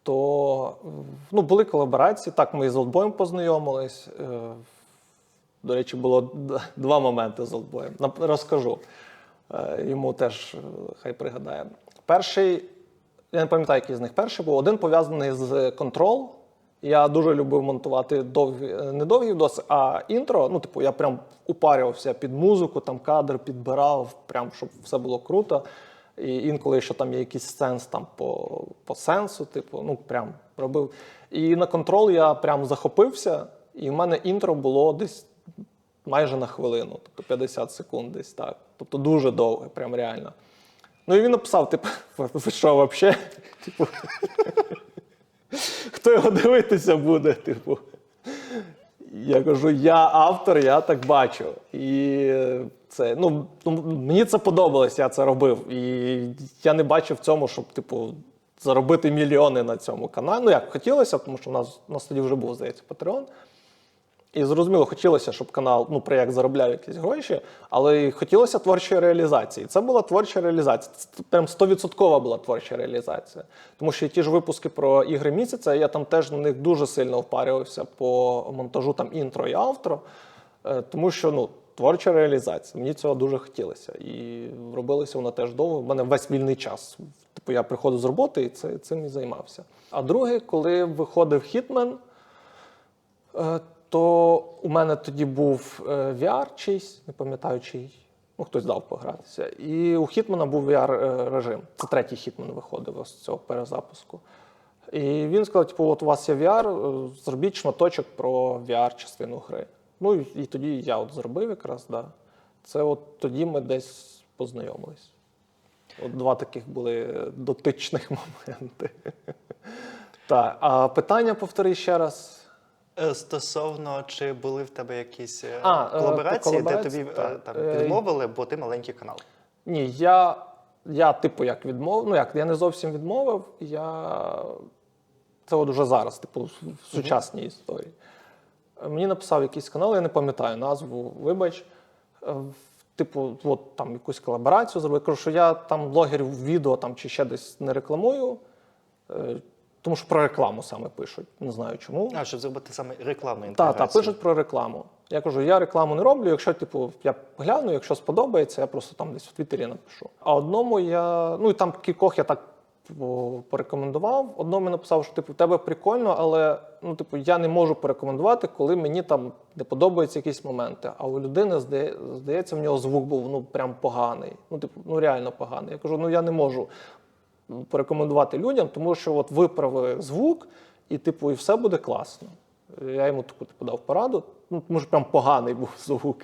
то були колаборації. Так, ми з Олдбоєм познайомились. До речі, було два моменти з Олдбоєм. Розкажу. Йому теж хай пригадає. Перший, я не пам'ятаю, який з них перший був, один пов'язаний з Control. Я дуже любив монтувати не довгі відоси, а інтро. Ну, типу, я прям упарювався під музику, там кадр підбирав, прям, щоб все було круто. І інколи, що там є якийсь сенс там по сенсу, типу, прям робив. І на Control я прям захопився, і в мене інтро було десь майже на хвилину, тобто 50 секунд десь так. Тобто дуже довге, прям реально. Ну і він написав, типу, ви що, взагалі? Типу, хто його дивитися буде, типу. Я кажу, я автор, я так бачу. І це, мені це подобалось, я це робив. І я не бачив в цьому, щоб, типу, заробити мільйони на цьому каналі. Ну, як хотілося, тому що у нас тоді вже був, здається, Patreon. І зрозуміло, хотілося, щоб канал, проєкт заробляв якісь гроші, але й хотілося творчої реалізації. Це була творча реалізація. Це прям 100% була творча реалізація. Тому що ті ж випуски про ігри місяця, я там теж на них дуже сильно впарювався по монтажу там інтро і автро, тому що, творча реалізація. Мені цього дуже хотілося. І робилося воно теж довго. У мене весь вільний час. Типу, я приходив з роботи і цим і займався. А друге, коли виходив Hitman, то у мене тоді був VR чийсь, не пам'ятаю чий, хтось дав погратися. І у Хітмана був VR-режим. Це третій Хітман виходив з цього перезапуску. І він сказав, типу, от у вас є VR, зробіть шматочок про VR-частину гри. Ну і тоді я от зробив якраз, да. Це от тоді ми десь познайомились. От два таких були дотичних моменти. Так, а питання повтори ще раз. Стосовно, чи були в тебе якісь колаборації, де тобі відмовили, бо ти маленький канал? Ні, я типу, як відмовив, я не зовсім відмовив, це от уже зараз, типу, в сучасній історії. Мені написав якийсь канал, я не пам'ятаю назву, вибач, типу, от там якусь колаборацію зробив. Я кажу, що я там блогерів відео там, чи ще десь не рекламую, тому що про рекламу саме пишуть, не знаю чому. Щоб зробити саме рекламну інтеграцію. Так, пишуть про рекламу. Я кажу, я рекламу не роблю, якщо, типу, я гляну, якщо сподобається, я просто там десь в Твіттері напишу. А одному і там кількох я так порекомендував. Одному написав, що, типу, в тебе прикольно, але, я не можу порекомендувати, коли мені там не подобаються якісь моменти. А у людини, здається, в нього звук був, прям поганий. Реально поганий. Я кажу, я не можу порекомендувати людям, тому що от виправи звук і, типу, і все буде класно. Я йому таку дав пораду, тому що прям поганий був звук.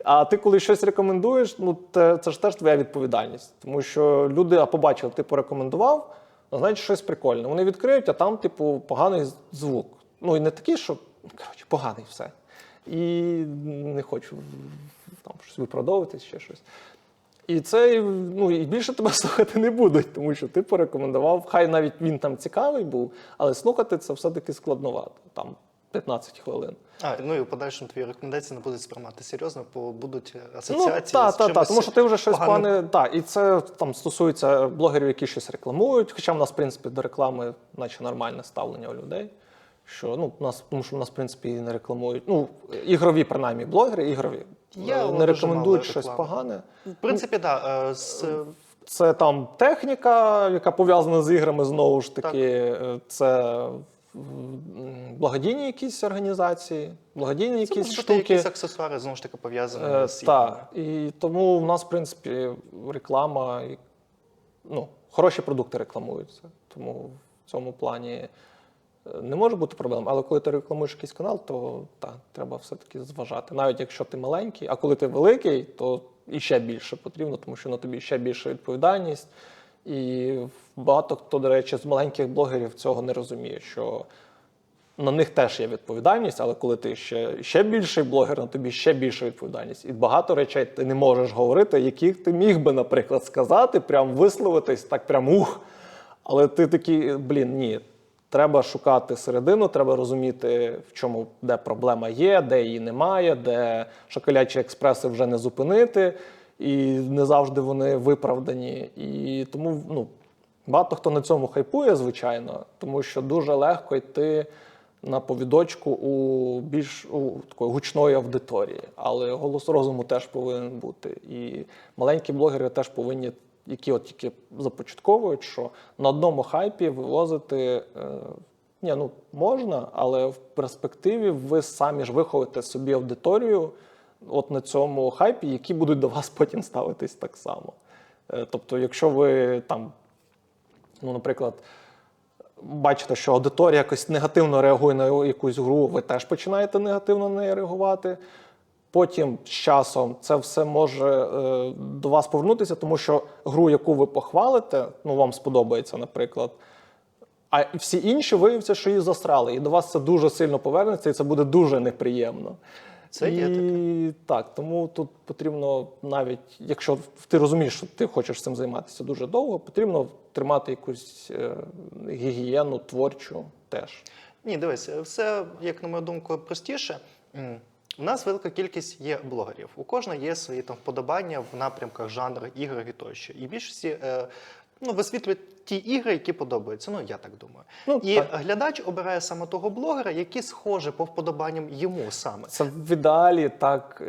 А ти, коли щось рекомендуєш, це ж теж твоя відповідальність. Тому що люди побачили, ти порекомендував, значить щось прикольне. Вони відкриють, а там, типу, поганий звук. ну і не такий, що, коротше, поганий все. І не хочу там щось виправдовувати, ще щось. І це, ну, і більше тебе слухати не будуть, тому що ти порекомендував, хай навіть він там цікавий був, але слухати це все-таки складновато, там 15 хвилин. Ну і в подальшому твої рекомендації не будуть сприймати серйозно, бо будуть асоціації ну, з чимось тому що ти вже щось поганим. погане. Так, і це там стосується блогерів, які щось рекламують. Хоча в нас, в принципі, до реклами наче нормальне ставлення у людей. Що, ну, тому що в нас, в принципі, і не рекламують. Ну, ігрові, принаймні, блогери, ігрові. Є Не рекомендують дуже щось мало погане. В принципі, так. Це там техніка, яка пов'язана з іграми, знову ж таки. Це благодійні якісь організації, благодійні Це якісь можуть бути штуки. якісь аксесуари, знову ж таки, пов'язані з Так, і тому в нас, в принципі, реклама, ну, хороші продукти рекламуються. Тому в цьому плані не може бути проблем. Але коли ти рекламуєш якийсь канал, то так, треба все-таки зважати. Навіть якщо ти маленький, а коли ти великий, то іще більше потрібно, тому що на тобі ще більша відповідальність. І багато хто, до речі, з маленьких блогерів цього не розуміє, що на них теж є відповідальність, але коли ти ще більший блогер, на тобі ще більша відповідальність. І багато речей ти не можеш говорити, яких ти міг би, наприклад, сказати, прям висловитись, так прям ух. Але ти такий, ні, треба шукати середину, треба розуміти, в чому, де проблема є, де її немає, де шоколячі експреси вже не зупинити, і не завжди вони виправдані. І тому, ну, багато хто на цьому хайпує, звичайно, тому що дуже легко йти на повідочку у більш такої гучної аудиторії. Але голос розуму теж повинен бути. І маленькі блогери теж повинні, які от тільки започатковують, що на одному хайпі вивозити можна, але в перспективі ви самі ж виховуєте собі аудиторію от на цьому хайпі, які будуть до вас потім ставитись так само. Тобто, якщо ви там, наприклад, бачите, що аудиторія якось негативно реагує на якусь гру, ви теж починаєте негативно на неї реагувати. Потім з часом це все може до вас повернутися, тому що гру, яку ви похвалите, вам сподобається, наприклад, а всі інші виявляться, що її засрали. І до вас це дуже сильно повернеться, і це буде дуже неприємно. Це є таке. Так, тому тут потрібно навіть, якщо ти розумієш, що ти хочеш цим займатися дуже довго, потрібно тримати якусь гігієну творчу теж. Ні, дивись, все, як на мою думку, простіше. У нас велика кількість є блогерів. У кожного є свої там вподобання в напрямках жанру ігор і тощо. І більшості висвітлюють ті ігри, які подобаються. Я так думаю. І так. глядач обирає саме того блогера, який схоже по вподобанням йому саме. Це в ідеалі так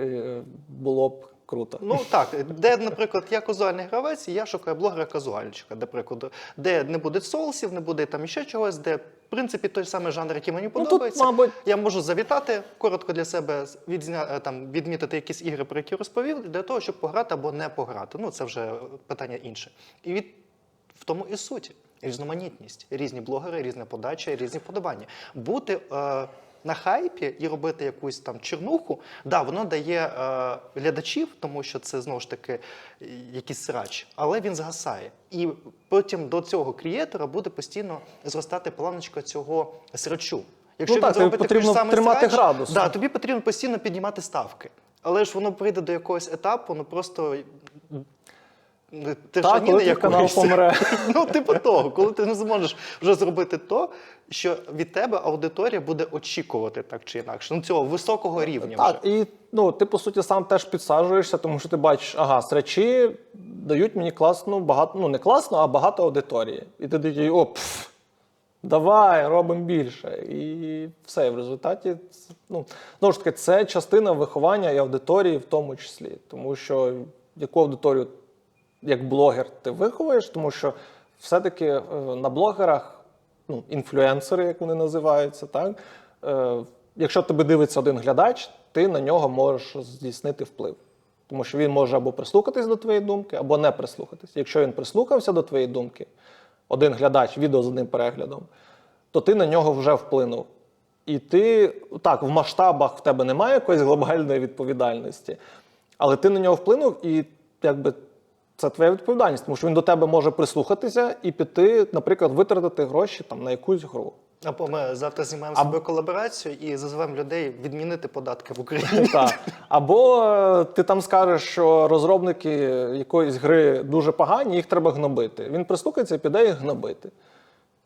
було б круто. Так, де, наприклад, я казуальний гравець, і я шукаю блогера-казуальчика, де не буде соусів, не буде там іще чогось, де, в принципі, той самий жанр, який мені подобається. Тут, мабуть... Я можу завітати, коротко для себе відмітити якісь ігри, про які розповів, для того, щоб пограти або не пограти. Це вже питання інше. І в тому і суть. Різноманітність. Різні блогери, різна подача, різні вподобання. Бути на хайпі і робити якусь там чернуху, воно дає глядачів, тому що це, знову ж таки, якийсь срач, але він згасає. І потім до цього креатора буде постійно зростати планочка цього срачу. Якщо він зробить такий ж самий тримати срач, градус. тобі потрібно постійно піднімати ставки. Але ж воно прийде до якогось етапу, просто... Так, коли твій канал помре. Типу того, коли ти не зможеш вже зробити то, що від тебе аудиторія буде очікувати так чи інакше. Цього високого рівня так, вже. І ти, по суті, сам теж підсаджуєшся, тому що ти бачиш, срачі дають мені класно, багато, не класно, а багато аудиторії. І ти такий, давай, робимо більше. І все, і в результаті, знову ж таки, це частина виховання і аудиторії в тому числі. Тому що яку аудиторію як блогер ти виховуєш, тому що все-таки на блогерах, інфлюенсери, як вони називаються, так? Якщо тебе дивиться один глядач, ти на нього можеш здійснити вплив. Тому що він може або прислухатись до твоєї думки, або не прислухатись. Якщо він прислухався до твоєї думки, один глядач, відео з одним переглядом, то ти на нього вже вплинув. І ти, так, в масштабах в тебе немає якоїсь глобальної відповідальності, але ти на нього вплинув і, це твоя відповідальність, тому що він до тебе може прислухатися і піти, наприклад, витратити гроші на якусь гру. Або ми завтра знімаємо з собою колаборацію і зазиваємо людей відмінити податки в Україні. Так. Або ти там скажеш, що розробники якоїсь гри дуже погані, їх треба гнобити. Він прислухається і піде їх гнобити.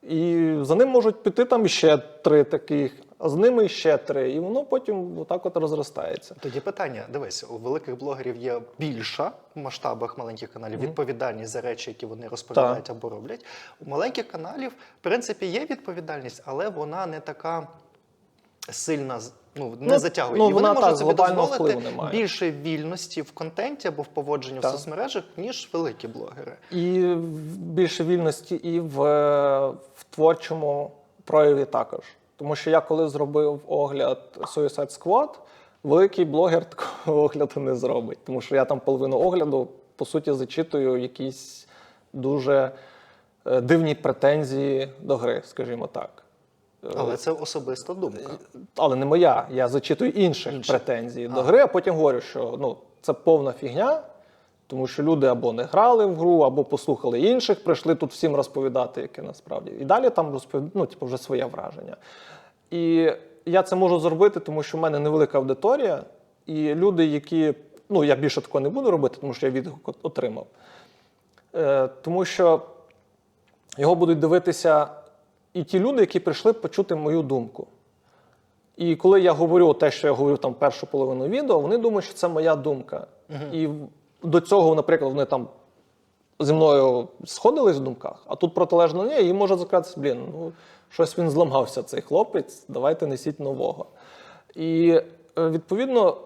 І за ним можуть піти там ще 3 таких, а з ними ще 3. І воно потім отак от розростається. Тоді питання, дивись, у великих блогерів є більша в масштабах маленьких каналів відповідальність за речі, які вони розповідають або роблять. У маленьких каналів, в принципі, є відповідальність, але вона не така сильна, не затягує. І вони вона можуть собі глобального дозволити впливу немає. більше вільності в контенті або в поводженні в соцмережах, ніж великі блогери. І більше вільності і в творчому прояві також. Тому що я коли зробив огляд Suicide Squad, великий блогер такого огляду не зробить. Тому що я там половину огляду, по суті, зачитую якісь дуже дивні претензії до гри, скажімо так. Але це особиста думка. Але не моя. Я зачитую інших претензій до гри, а потім говорю, що це повна фігня, тому що люди або не грали в гру, або послухали інших, прийшли тут всім розповідати, яке насправді. І далі там вже своє враження. І я це можу зробити, тому що в мене невелика аудиторія, і люди, які... я більше такого не буду робити, тому що я відгук отримав. Тому що його будуть дивитися і ті люди, які прийшли почути мою думку. І коли я говорю те, що я говорю там першу половину відео, вони думають, що це моя думка. І до цього, наприклад, вони там зі мною сходились в думках, а тут протилежно ні, і може закратися, щось він зламався, цей хлопець, давайте несіть нового. І, відповідно,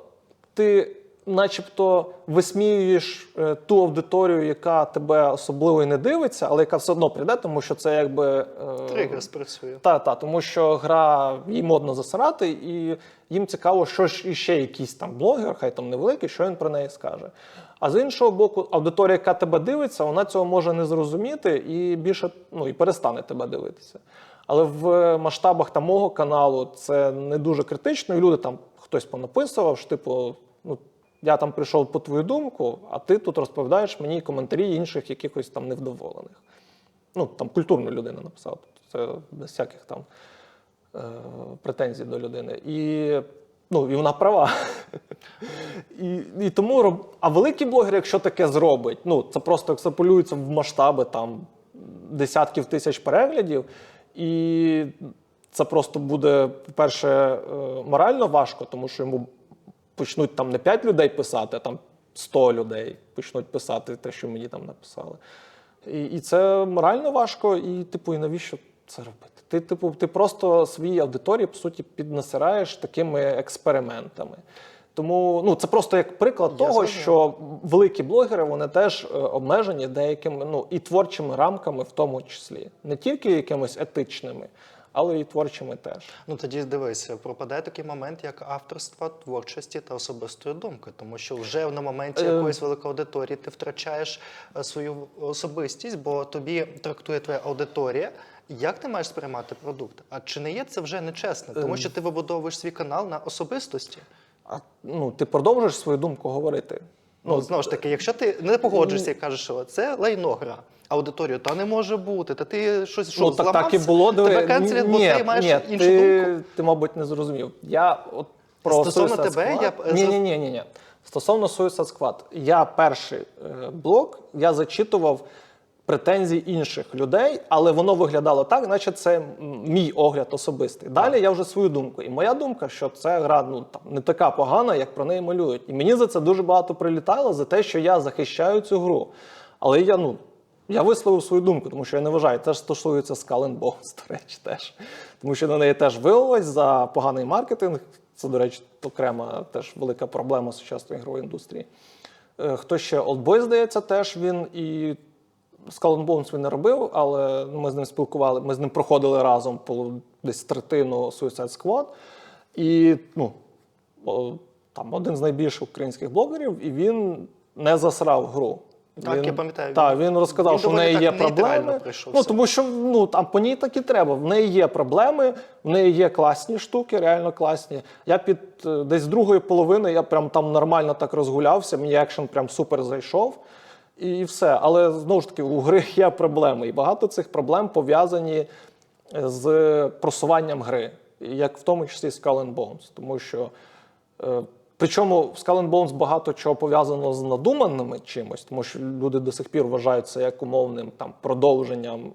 ти начебто висміюєш ту аудиторію, яка тебе особливо і не дивиться, але яка все одно прийде, тому що це якби... Тригер спрацює. Тому що гра, їй модно засирати, і їм цікаво, що ж іще якийсь там блогер, хай там невеликий, що він про неї скаже. А з іншого боку, аудиторія, яка тебе дивиться, вона цього може не зрозуміти і більше, і перестане тебе дивитися. Але в масштабах там мого каналу це не дуже критично, і люди там, хтось понаписував, що типу, я там прийшов по твою думку, а ти тут розповідаєш мені коментарі інших якихось там невдоволених. Там культурна людина написала, це без всяких там претензій до людини. І вона права. І тому, а великий блогер, якщо таке зробить, це просто екстраполюється в масштаби там десятків тисяч переглядів, і це просто буде, по-перше, морально важко, тому що йому почнуть там не 5 людей писати, а там 100 людей почнуть писати те, що мені там написали. І це морально важко, і і навіщо це робити? Ти просто своїй аудиторії, по суті, піднасираєш такими експериментами. Тому це просто як приклад того, що великі блогери, вони теж обмежені деякими, і творчими рамками в тому числі. Не тільки якимись етичними, але і творчими теж. Тоді дивися, пропадає такий момент, як авторства, творчості та особистої думки. Тому що вже на моменті якоїсь великої аудиторії ти втрачаєш свою особистість, бо тобі трактує твоя аудиторія, як ти маєш сприймати продукт. А чи не є це вже нечесно? Тому що ти вибудовуєш свій канал на особистості. Ти продовжуєш свою думку говорити. Знову ж таки, якщо ти не погоджуєшся і кажеш, що це лайно гра, аудиторію, та не може бути, та ти щось зламався, так і було, тебе канцелять, бо ти маєш іншу думку. Ти, мабуть, не зрозумів. Стосовно тебе, Ні. Стосовно Suicide Squad. Я перший блог, я зачитував претензії інших людей, але воно виглядало так, наче це мій огляд особистий. Далі я вже свою думку. І моя думка, що ця гра не така погана, як про неї малюють. І мені за це дуже багато прилітало, за те, що я захищаю цю гру. Але я висловив свою думку, тому що я не вважаю. Теж стосується Skull and Bones, до речі, теж. Тому що на неї теж вилилось за поганий маркетинг. Це, до речі, окрема теж велика проблема сучасної ігрової індустрії. Хто ще? Oldboy, здається, теж він і Skull and Bones він не робив, але ми з ним спілкували, ми з ним проходили разом по десь третину Suicide Squad. І там один з найбільших українських блогерів, і він не засрав гру. Так, я пам'ятаю. Так, він розказав, що в неї є проблеми. Тому що там по ній так і треба. В неї є проблеми, в неї є класні штуки, реально класні. Я під десь другої половини, я прям там нормально так розгулявся, мені екшен прям супер зайшов. І все. Але, знову ж таки, у гри є проблеми. І багато цих проблем пов'язані з просуванням гри, як в тому числі Skull and Bones. Тому що, причому в Skull and Bones багато чого пов'язано з надуманими чимось, тому що люди до сих пір вважають це як умовним там, продовженням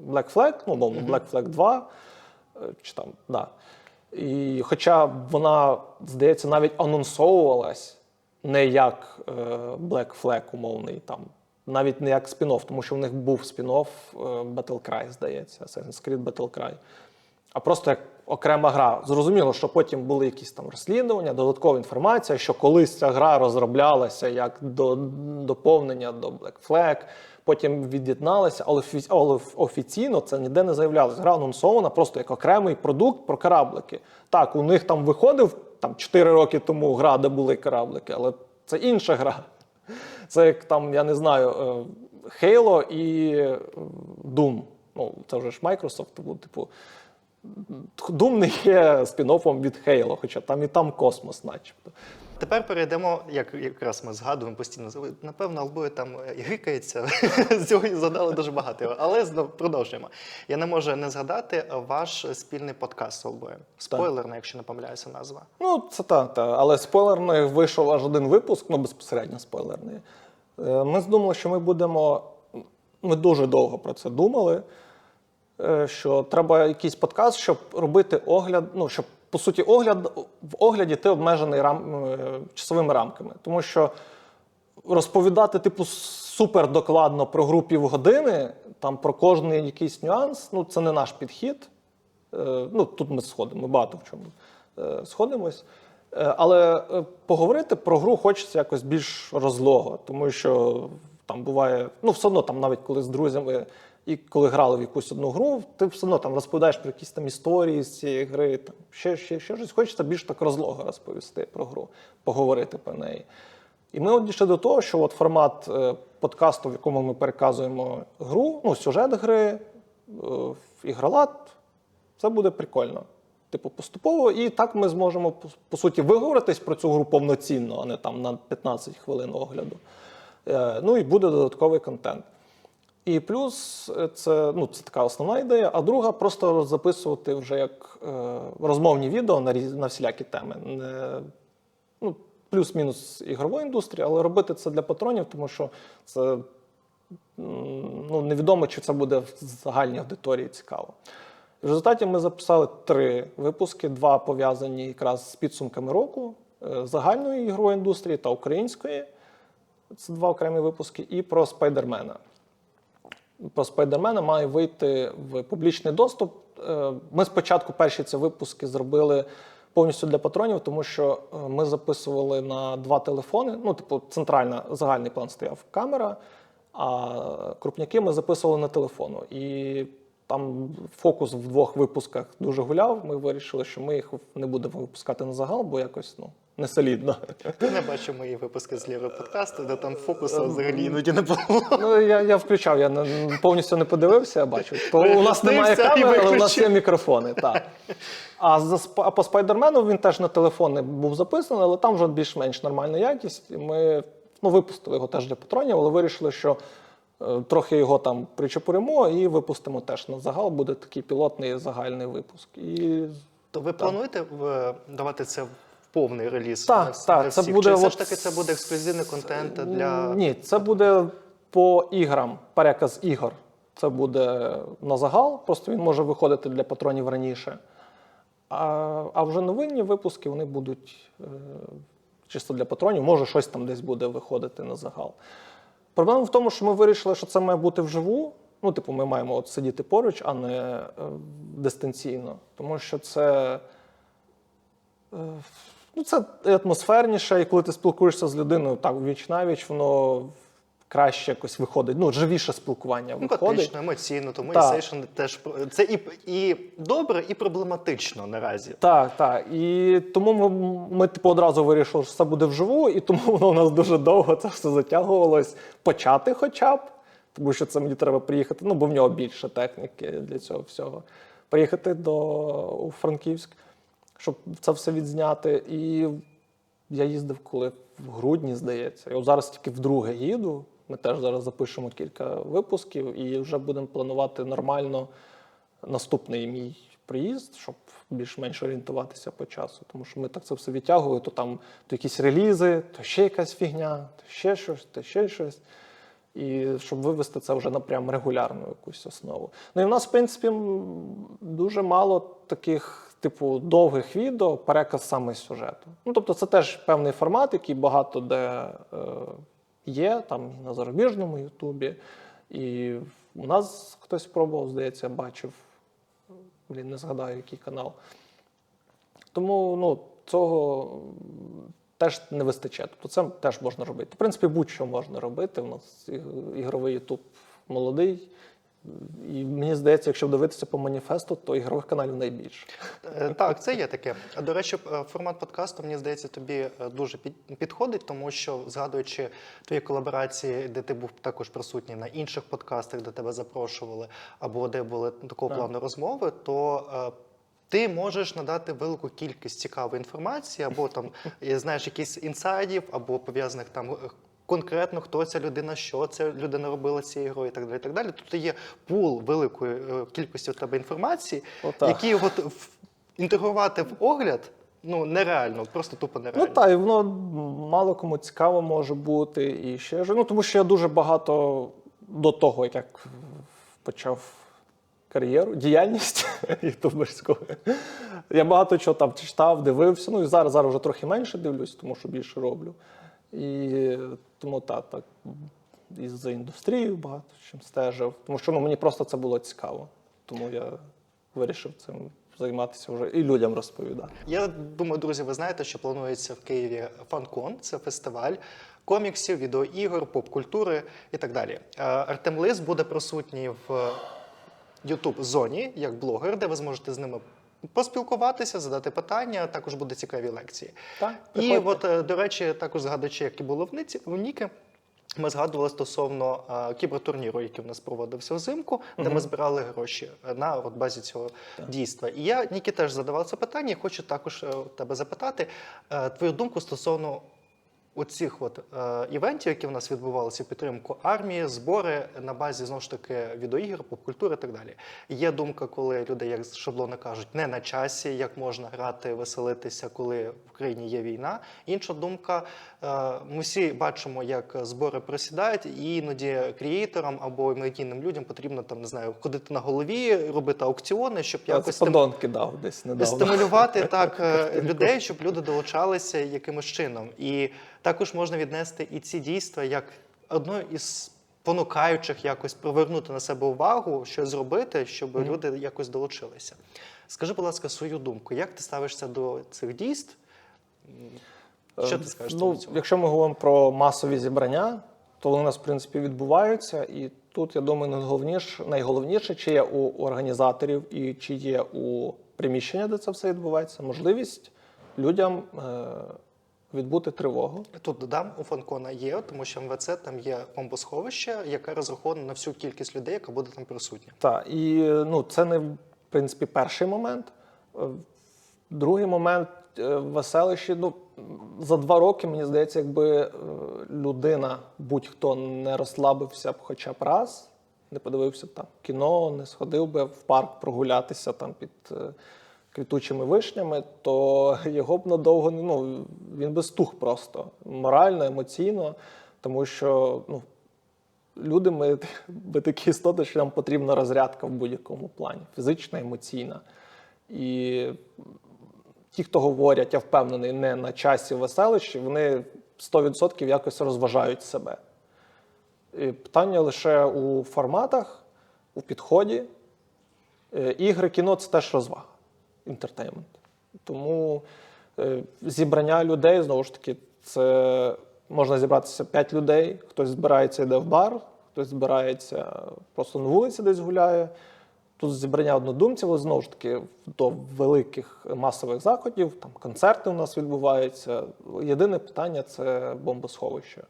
Black Flag, ну, умовно, Black Flag 2, чи там, да. І хоча вона, здається, навіть анонсовувалась не як Black Flag умовний, там, навіть не як спін-офф, тому що в них був спін-офф Battle Cry, здається, Assassin's Creed Battle Cry. А просто як окрема гра. Зрозуміло, що потім були якісь там розслідування, додаткова інформація, що колись ця гра розроблялася як доповнення до Black Flag, потім від'єдналася, але офіційно це ніде не заявлялося. Гра анонсована просто як окремий продукт про кораблики. Так, у них там виходив там 4 роки тому гра, де були кораблики, але це інша гра. Це як там, я не знаю, Halo і Doom. Ну, це вже ж Microsoft, тому, типу, Doom не є спін-оффом від Halo, хоча там і там космос начебто. Тепер перейдемо, як якраз ми згадуємо постійно, напевно, Албою там гикається, сьогодні згадали дуже багато його, але продовжуємо. Я не можу не згадати ваш спільний подкаст з Албоєм. Спойлерна, якщо не помиляюся назва. Ну, це так, але спойлерний вийшов аж один випуск, ну, безпосередньо спойлерний. Ми здумали, що ми дуже довго про це думали, що треба якийсь подкаст, щоб робити огляд, ну, щоб, по суті, в огляді ти обмежений часовими рамками. Тому що розповідати, типу, супер докладно про гру півгодини, там про кожний якийсь нюанс, ну, це не наш підхід. Ну, тут ми ми багато в чому сходимось. Але поговорити про гру хочеться якось більш розлого, тому що там буває, ну, все одно, там, навіть коли з друзями, і коли грали в якусь одну гру, ти все одно там розповідаєш про якісь там історії з цієї гри, там, ще щось. Хочеться більш так розлого розповісти про гру, поговорити про неї. І ми от дійшли до того, що от формат подкасту, в якому ми переказуємо гру, ну, сюжет гри, ігролад, це буде прикольно. Типу, поступово, і так ми зможемо, по суті, виговоритись про цю гру повноцінно, а не там на 15 хвилин огляду. Ну, і буде додатковий контент. І плюс, це така основна ідея, а друга – просто записувати вже як розмовні відео на всілякі теми. Ну, плюс-мінус ігрової індустрії, але робити це для патронів, тому що це, ну, невідомо, чи це буде в загальній аудиторії цікаво. В результаті ми записали 3 випуски, 2 пов'язані якраз з підсумками року, загальної ігрової індустрії та української. Це 2 окремі випуски, і про Спайдермена. Про Спайдермена має вийти в публічний доступ. Ми спочатку перші ці випуски зробили повністю для патронів, тому що ми записували на 2 телефони. Ну, типу, загальний план стояв камера, а крупняки ми записували на телефону. І там фокус в 2 випусках дуже гуляв. Ми вирішили, що ми їх не будемо випускати на загал, бо якось, ну, не солідно. Ти не бачив мої випуски з Лєри подкасту, де там фокусу взагалі іноді не було. Ну, я включав, я повністю не подивився, я бачу. То у нас немає камери, але у нас є мікрофони. Так. А по Спайдермену він теж на телефони був записаний, але там вже більш-менш нормальна якість. І ми випустили його теж для патронів, але вирішили, що трохи його там причепуримо і випустимо теж на загал. Буде такий пілотний загальний випуск. То ви плануєте давати це в повний реліз? Так. Це буде, чи все ж таки це буде ексклюзивний контент для... Ні, це буде по іграм, переказ ігор. Це буде на загал, просто він може виходити для патронів раніше. А вже новинні випуски, вони будуть чисто для патронів, може щось там десь буде виходити на загал. Проблема в тому, що ми вирішили, що це має бути вживу. Ну, типу, ми маємо от сидіти поруч, а не дистанційно. Тому що це атмосферніше, і коли ти спілкуєшся з людиною так віч-навіч, воно краще якось виходить. Ну, живіше спілкування виходить. Емпатично, емоційно, тому і сейшн теж... Це і добре, і проблематично наразі. Так. І тому ми типу, одразу вирішили, що це буде вживу, і тому воно у нас дуже довго це все затягувалось. Почати хоча б, тому що це мені треба приїхати, ну, бо в нього більше техніки для цього всього. Приїхати у Франківськ, щоб це все відзняти. І я їздив коли в грудні, здається. Я зараз тільки вдруге їду. Ми теж зараз запишемо кілька випусків і вже будемо планувати нормально наступний мій приїзд, щоб більш-менш орієнтуватися по часу. Тому що ми так це все відтягували, то там то якісь релізи, то ще якась фігня, то ще щось, то ще щось. І щоб вивести це вже на прям регулярну якусь основу. Ну і в нас, в принципі, дуже мало таких, типу, довгих відео, переказ саме сюжету. Ну, тобто це теж певний формат, який багато де є, там і на зарубіжному Ютубі. І у нас хтось пробував, здається, бачив, не згадаю, який канал. Тому, ну, цього теж не вистачає. Тобто це теж можна робити. В принципі, будь-що можна робити. У нас ігровий Ютуб молодий. І мені здається, якщо дивитися по маніфесту, то ігрових каналів найбільше. Так, це є таке. До речі, формат подкасту, мені здається, тобі дуже підходить, тому що, згадуючи твої колаборації, де ти був також присутній на інших подкастах, де тебе запрошували, або де були такого плану розмови, то ти можеш надати велику кількість цікавої інформації, або там, знаєш, якісь інсайдів, або пов'язаних там конкретно, хто ця людина, що ця людина робила цією грою і так далі, і так далі. Тобто є пул великої кількості у тебе інформації, які от інтегрувати в огляд, ну, нереально, просто тупо нереально. Ну так, і воно мало кому цікаво може бути. І ще ж, ну, тому що я дуже багато до того, як почав кар'єру, діяльність ютуберську. Я багато чого там читав, дивився. Ну і зараз вже трохи менше дивлюсь, тому що більше роблю. І тому так, і за індустрією багато чим стежив. Тому що мені просто це було цікаво. Тому я вирішив цим займатися вже і людям розповідати. Я думаю, друзі, ви знаєте, що планується в Києві FanCon. Це фестиваль коміксів, відеоігор, поп-культури і так далі. Артем Лис буде присутній в YouTube-зоні як блогер, де ви зможете з ними поспілкуватися, задати питання, також будуть цікаві лекції. Так, і от, до речі, також згадуючи, які були в Ніки, ми згадували стосовно кібертурніру, який у нас проводився взимку, де ми збирали гроші на базі цього дійства. І я, Нікі, теж задавав це питання, і хочу також тебе запитати твою думку стосовно оцих івентів, які в нас відбувалися в підтримку армії, збори на базі, знову ж таки, відеоігр, поп-культури і так далі. Є думка, коли люди, як шаблони кажуть, не на часі, як можна грати, веселитися, коли в країні є війна. Інша думка, ми всі бачимо, як збори просідають, і іноді креаторам або медійним людям потрібно, там, не знаю, ходити на голові, робити аукціони, щоб якось подонки дав десь недавно. Стимулювати так людей, щоб люди долучалися якимось чином. І також можна віднести і ці дійства як одно із понукаючих якось привернути на себе увагу, щось зробити, щоб люди якось долучилися. Скажи, будь ласка, свою думку. Як ти ставишся до цих дійств? Що ти скажеш до цього? Якщо ми говоримо про масові зібрання, то вони у нас, в принципі, відбуваються. І тут, я думаю, найголовніше, чи є у організаторів і чи є у приміщення, де це все відбувається, можливість людям відбути тривогу. Тут додам, у Фанкона є, тому що МВЦ там є бомбосховище, яке розраховане на всю кількість людей, яка буде там присутня. Так, і це не, в принципі, перший момент. Другий момент веселищі. За 2 роки, мені здається, якби людина, будь-хто не розслабився б хоча б раз, не подивився там кіно, не сходив би в парк прогулятися там під квітучими вишнями, то його б надовго, він би стух просто, морально, емоційно, тому що, люди ми такі істоти, що нам потрібна розрядка в будь-якому плані, фізична, емоційна. І ті, хто говорять, я впевнений, не на часі веселищі, вони 100% якось розважають себе. І питання лише у форматах, у підході. Ігри, кіно – це теж розвага, інтертеймент. Тому зібрання людей, знову ж таки, це можна зібратися 5 людей, хтось збирається, йде в бар, хтось збирається просто на вулиці десь гуляє. Тут зібрання однодумців, але знову ж таки до великих масових заходів, там концерти у нас відбуваються. Єдине питання – це бомбосховище.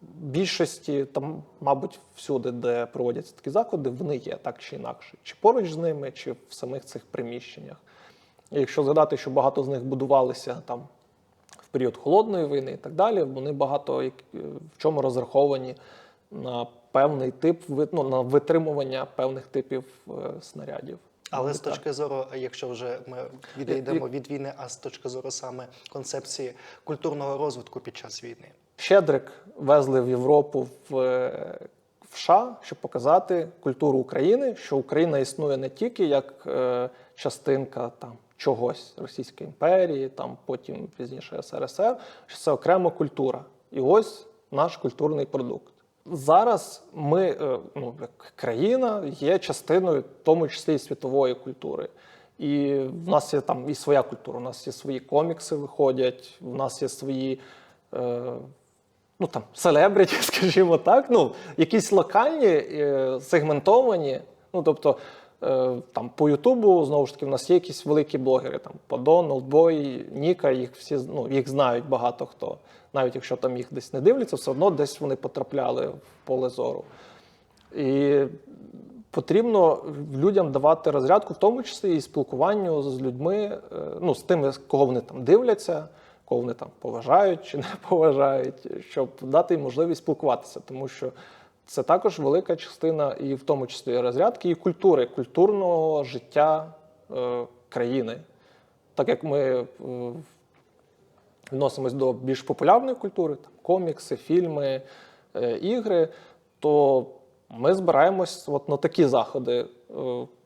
В більшості, там, мабуть, всюди, де проводяться такі заходи, вони є так чи інакше. Чи поруч з ними, чи в самих цих приміщеннях. І якщо згадати, що багато з них будувалися там в період Холодної війни і так далі, вони багато в чому розраховані на певний тип, на витримування певних типів снарядів. Але з точки зору, якщо вже ми відійдемо від війни, а з точки зору саме концепції культурного розвитку під час війни. Щедрик везли в Європу, в США, щоб показати культуру України, що Україна існує не тільки як частинка там чогось Російської імперії, там потім пізніше СРСР, що це окрема культура. І ось наш культурний продукт. Зараз ми, як країна, є частиною, в тому числі і світової культури. І в нас є там і своя культура, у нас є свої комікси виходять, в нас є свої селебріті, скажімо так, якісь локальні, сегментовані, тобто там по Ютубу, знову ж таки, в нас є якісь великі блогери, там Падон, Олдбой, Ніка, їх всі, їх знають багато хто. Навіть якщо там їх десь не дивляться, все одно десь вони потрапляли в поле зору. І потрібно людям давати розрядку, в тому числі і спілкуванню з людьми, з тими, кого вони там дивляться, кого вони там поважають чи не поважають, щоб дати їм можливість спілкуватися, тому що це також велика частина, і в тому числі і розрядки, і культури, культурного життя країни. Так як ми відносимось до більш популярної культури, там, комікси, фільми, ігри, то ми збираємось на такі заходи.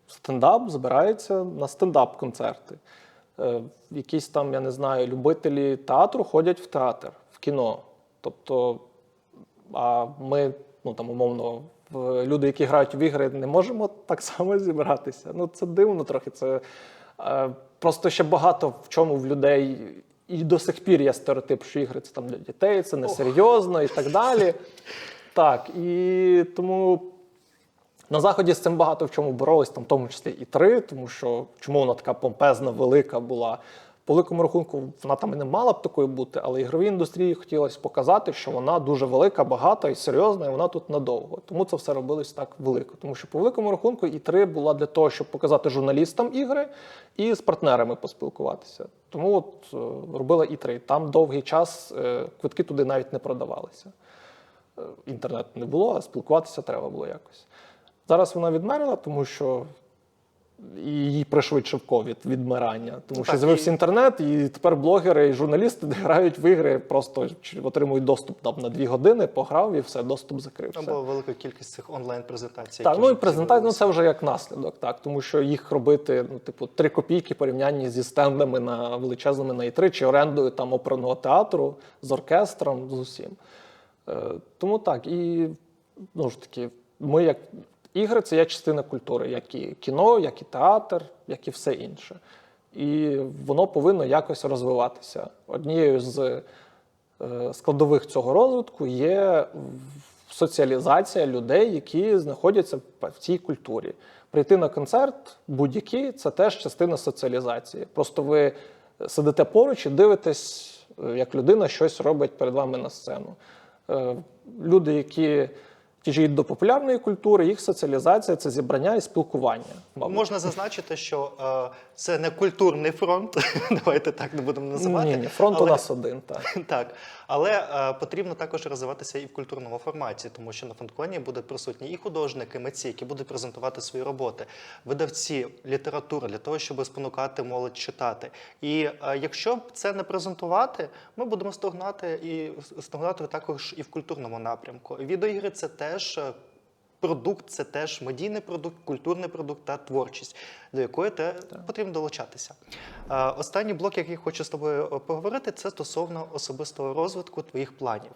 Стендап збирається на стендап-концерти. Якісь там, я не знаю, любителі театру ходять в театр, в кіно. Тобто, а ми, умовно, люди, які грають в ігри, не можемо так само зібратися. Це дивно трохи. Це просто ще багато в чому в людей і до сих пір є стереотип, що ігри це там для дітей, це несерйозно і так далі. Так, і тому на Заході з цим багато в чому боролись, там, в тому числі і 3, тому що чому вона така помпезна, велика була. По великому рахунку вона там і не мала б такою бути, але ігровій індустрії хотілося показати, що вона дуже велика, багата і серйозна, і вона тут надовго. Тому це все робилось так велико. Тому що по великому рахунку і 3 була для того, щоб показати журналістам ігри і з партнерами поспілкуватися. Тому робила і 3. Там довгий час квитки туди навіть не продавалися. Інтернету не було, а спілкуватися треба було якось. Зараз вона відмерла, тому що її пришвидшив ковід, відмирання. Тому що з'явився інтернет, і тепер блогери і журналісти грають в ігри, просто отримують доступ там, на 2 години, пограв і все, доступ закрився. Або велика кількість цих онлайн-презентацій. Так, і презентації, це вже як наслідок, так, тому що їх робити, 3 копійки порівнянні зі стендами величезними на І3, чи орендою там оперного театру, з оркестром, з усім. Тому так, і, знову ж таки, ми як ігри – це є частина культури, як і кіно, як і театр, як і все інше. І воно повинно якось розвиватися. Однією з складових цього розвитку є соціалізація людей, які знаходяться в цій культурі. Прийти на концерт будь-який – це теж частина соціалізації. Просто ви сидите поруч і дивитесь, як людина щось робить перед вами на сцену. Люди, які тяжіють до популярної культури, їх соціалізація – це зібрання і спілкування. Мабуть. Можна зазначити, що це не культурний фронт, давайте так не будемо називати. Ні, фронт у нас один, так. Так, але потрібно також розвиватися і в культурному форматі, тому що на фанконі будуть присутні і художники, митці, які будуть презентувати свої роботи, видавці літератури для того, щоб спонукати молодь читати. І якщо це не презентувати, ми будемо стогнати також і в культурному напрямку. Відеоігри – це теж продукт, це теж медійний продукт, культурний продукт та творчість, до якої потрібно долучатися. Останній блок, який хочу з тобою поговорити, це стосовно особистого розвитку твоїх планів.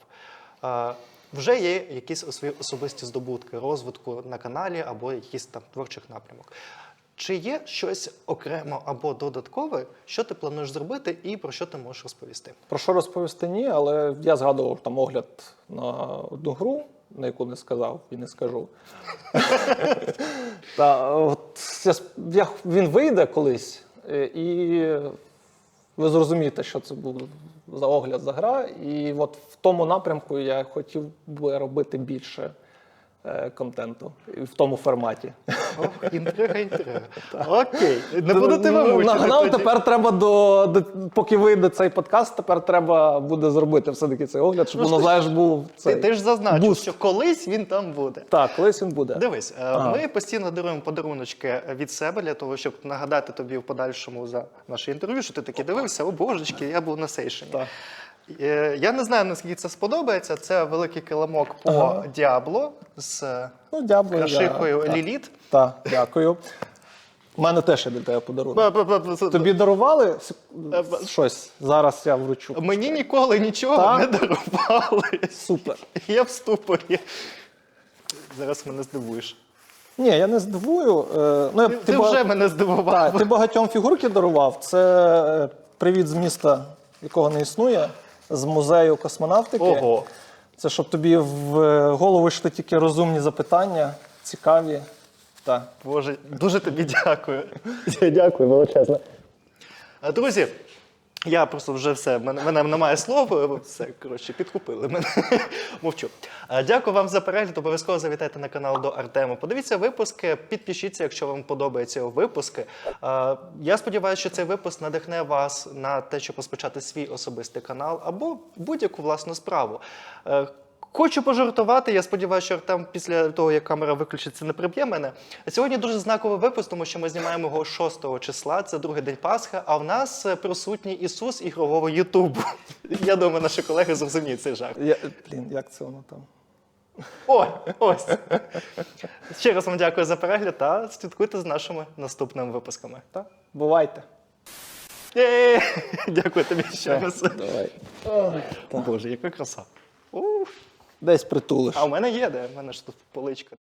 Вже є якісь свої особисті здобутки розвитку на каналі або якийсь там творчих напрямок. Чи є щось окремо або додаткове, що ти плануєш зробити і про що ти можеш розповісти? Про що розповісти – ні, але я згадував там огляд на одну гру, на яку не сказав і не скажу. Він вийде колись, і ви зрозумієте, що це був за огляд, за гра. І от в тому напрямку я хотів би робити більше контенту і в тому форматі. Ох, інтрига. Окей, не буду тебе мучити. Нам тоді. тепер треба поки вийде цей подкаст, тепер треба буде зробити все-таки цей огляд, щоб воно, знаєш, був цей. Ти ж зазначив, буст. що колись він там буде. Так, колись він буде. Дивись, ми постійно даруємо подаруночки від себе для того, щоб нагадати тобі в подальшому за наше інтерв'ю, що ти таки дивився, о божечки, я був на сейшені. Так. Я не знаю, наскільки це сподобається. Це великий килимок по Діабло з Дякую. крашихою Ліліт. Так, дякую. У мене теж є для тебе подарунок. Тобі дарували щось? Зараз я вручу. Мені ніколи нічого Так? не дарували. Супер. Я в ступорі. Зараз мене здивуєш. Ні, я не здивую. Ти вже мене здивував. Так, ти багатьом фігурки дарував. Це привіт з міста, якого не існує, з музею космонавтики. Ого. Це щоб тобі в голову йшли тільки розумні запитання, цікаві. Так. Боже, дуже тобі дякую. Дякую, величезне. Друзі, я просто вже все, мене немає слов, все, коротше, підкупили мене. Мовчу. Дякую вам за перегляд, обов'язково завітайте на канал до Артема. Подивіться випуски, підпишіться, якщо вам подобаються його випуски. Я сподіваюся, що цей випуск надихне вас на те, щоб розпочати свій особистий канал або будь-яку власну справу. Хочу пожартувати, я сподіваюся, що Артем після того, як камера виключиться, не приб'є мене. Сьогодні дуже знаковий випуск, тому що ми знімаємо його 6 числа, це другий день Пасхи, а в нас присутній Ісус ігрового Ютубу. Я думаю, наші колеги зрозуміють цей жарт. Як це воно там? О, ось. Ще раз вам дякую за перегляд та слідкуйте з нашими наступними випусками. Так? Бувайте. Дякую тобі ще раз. Давай. Боже, яка краса. Ух. Десь притулиш. А у мене є, де? У мене ж тут поличка.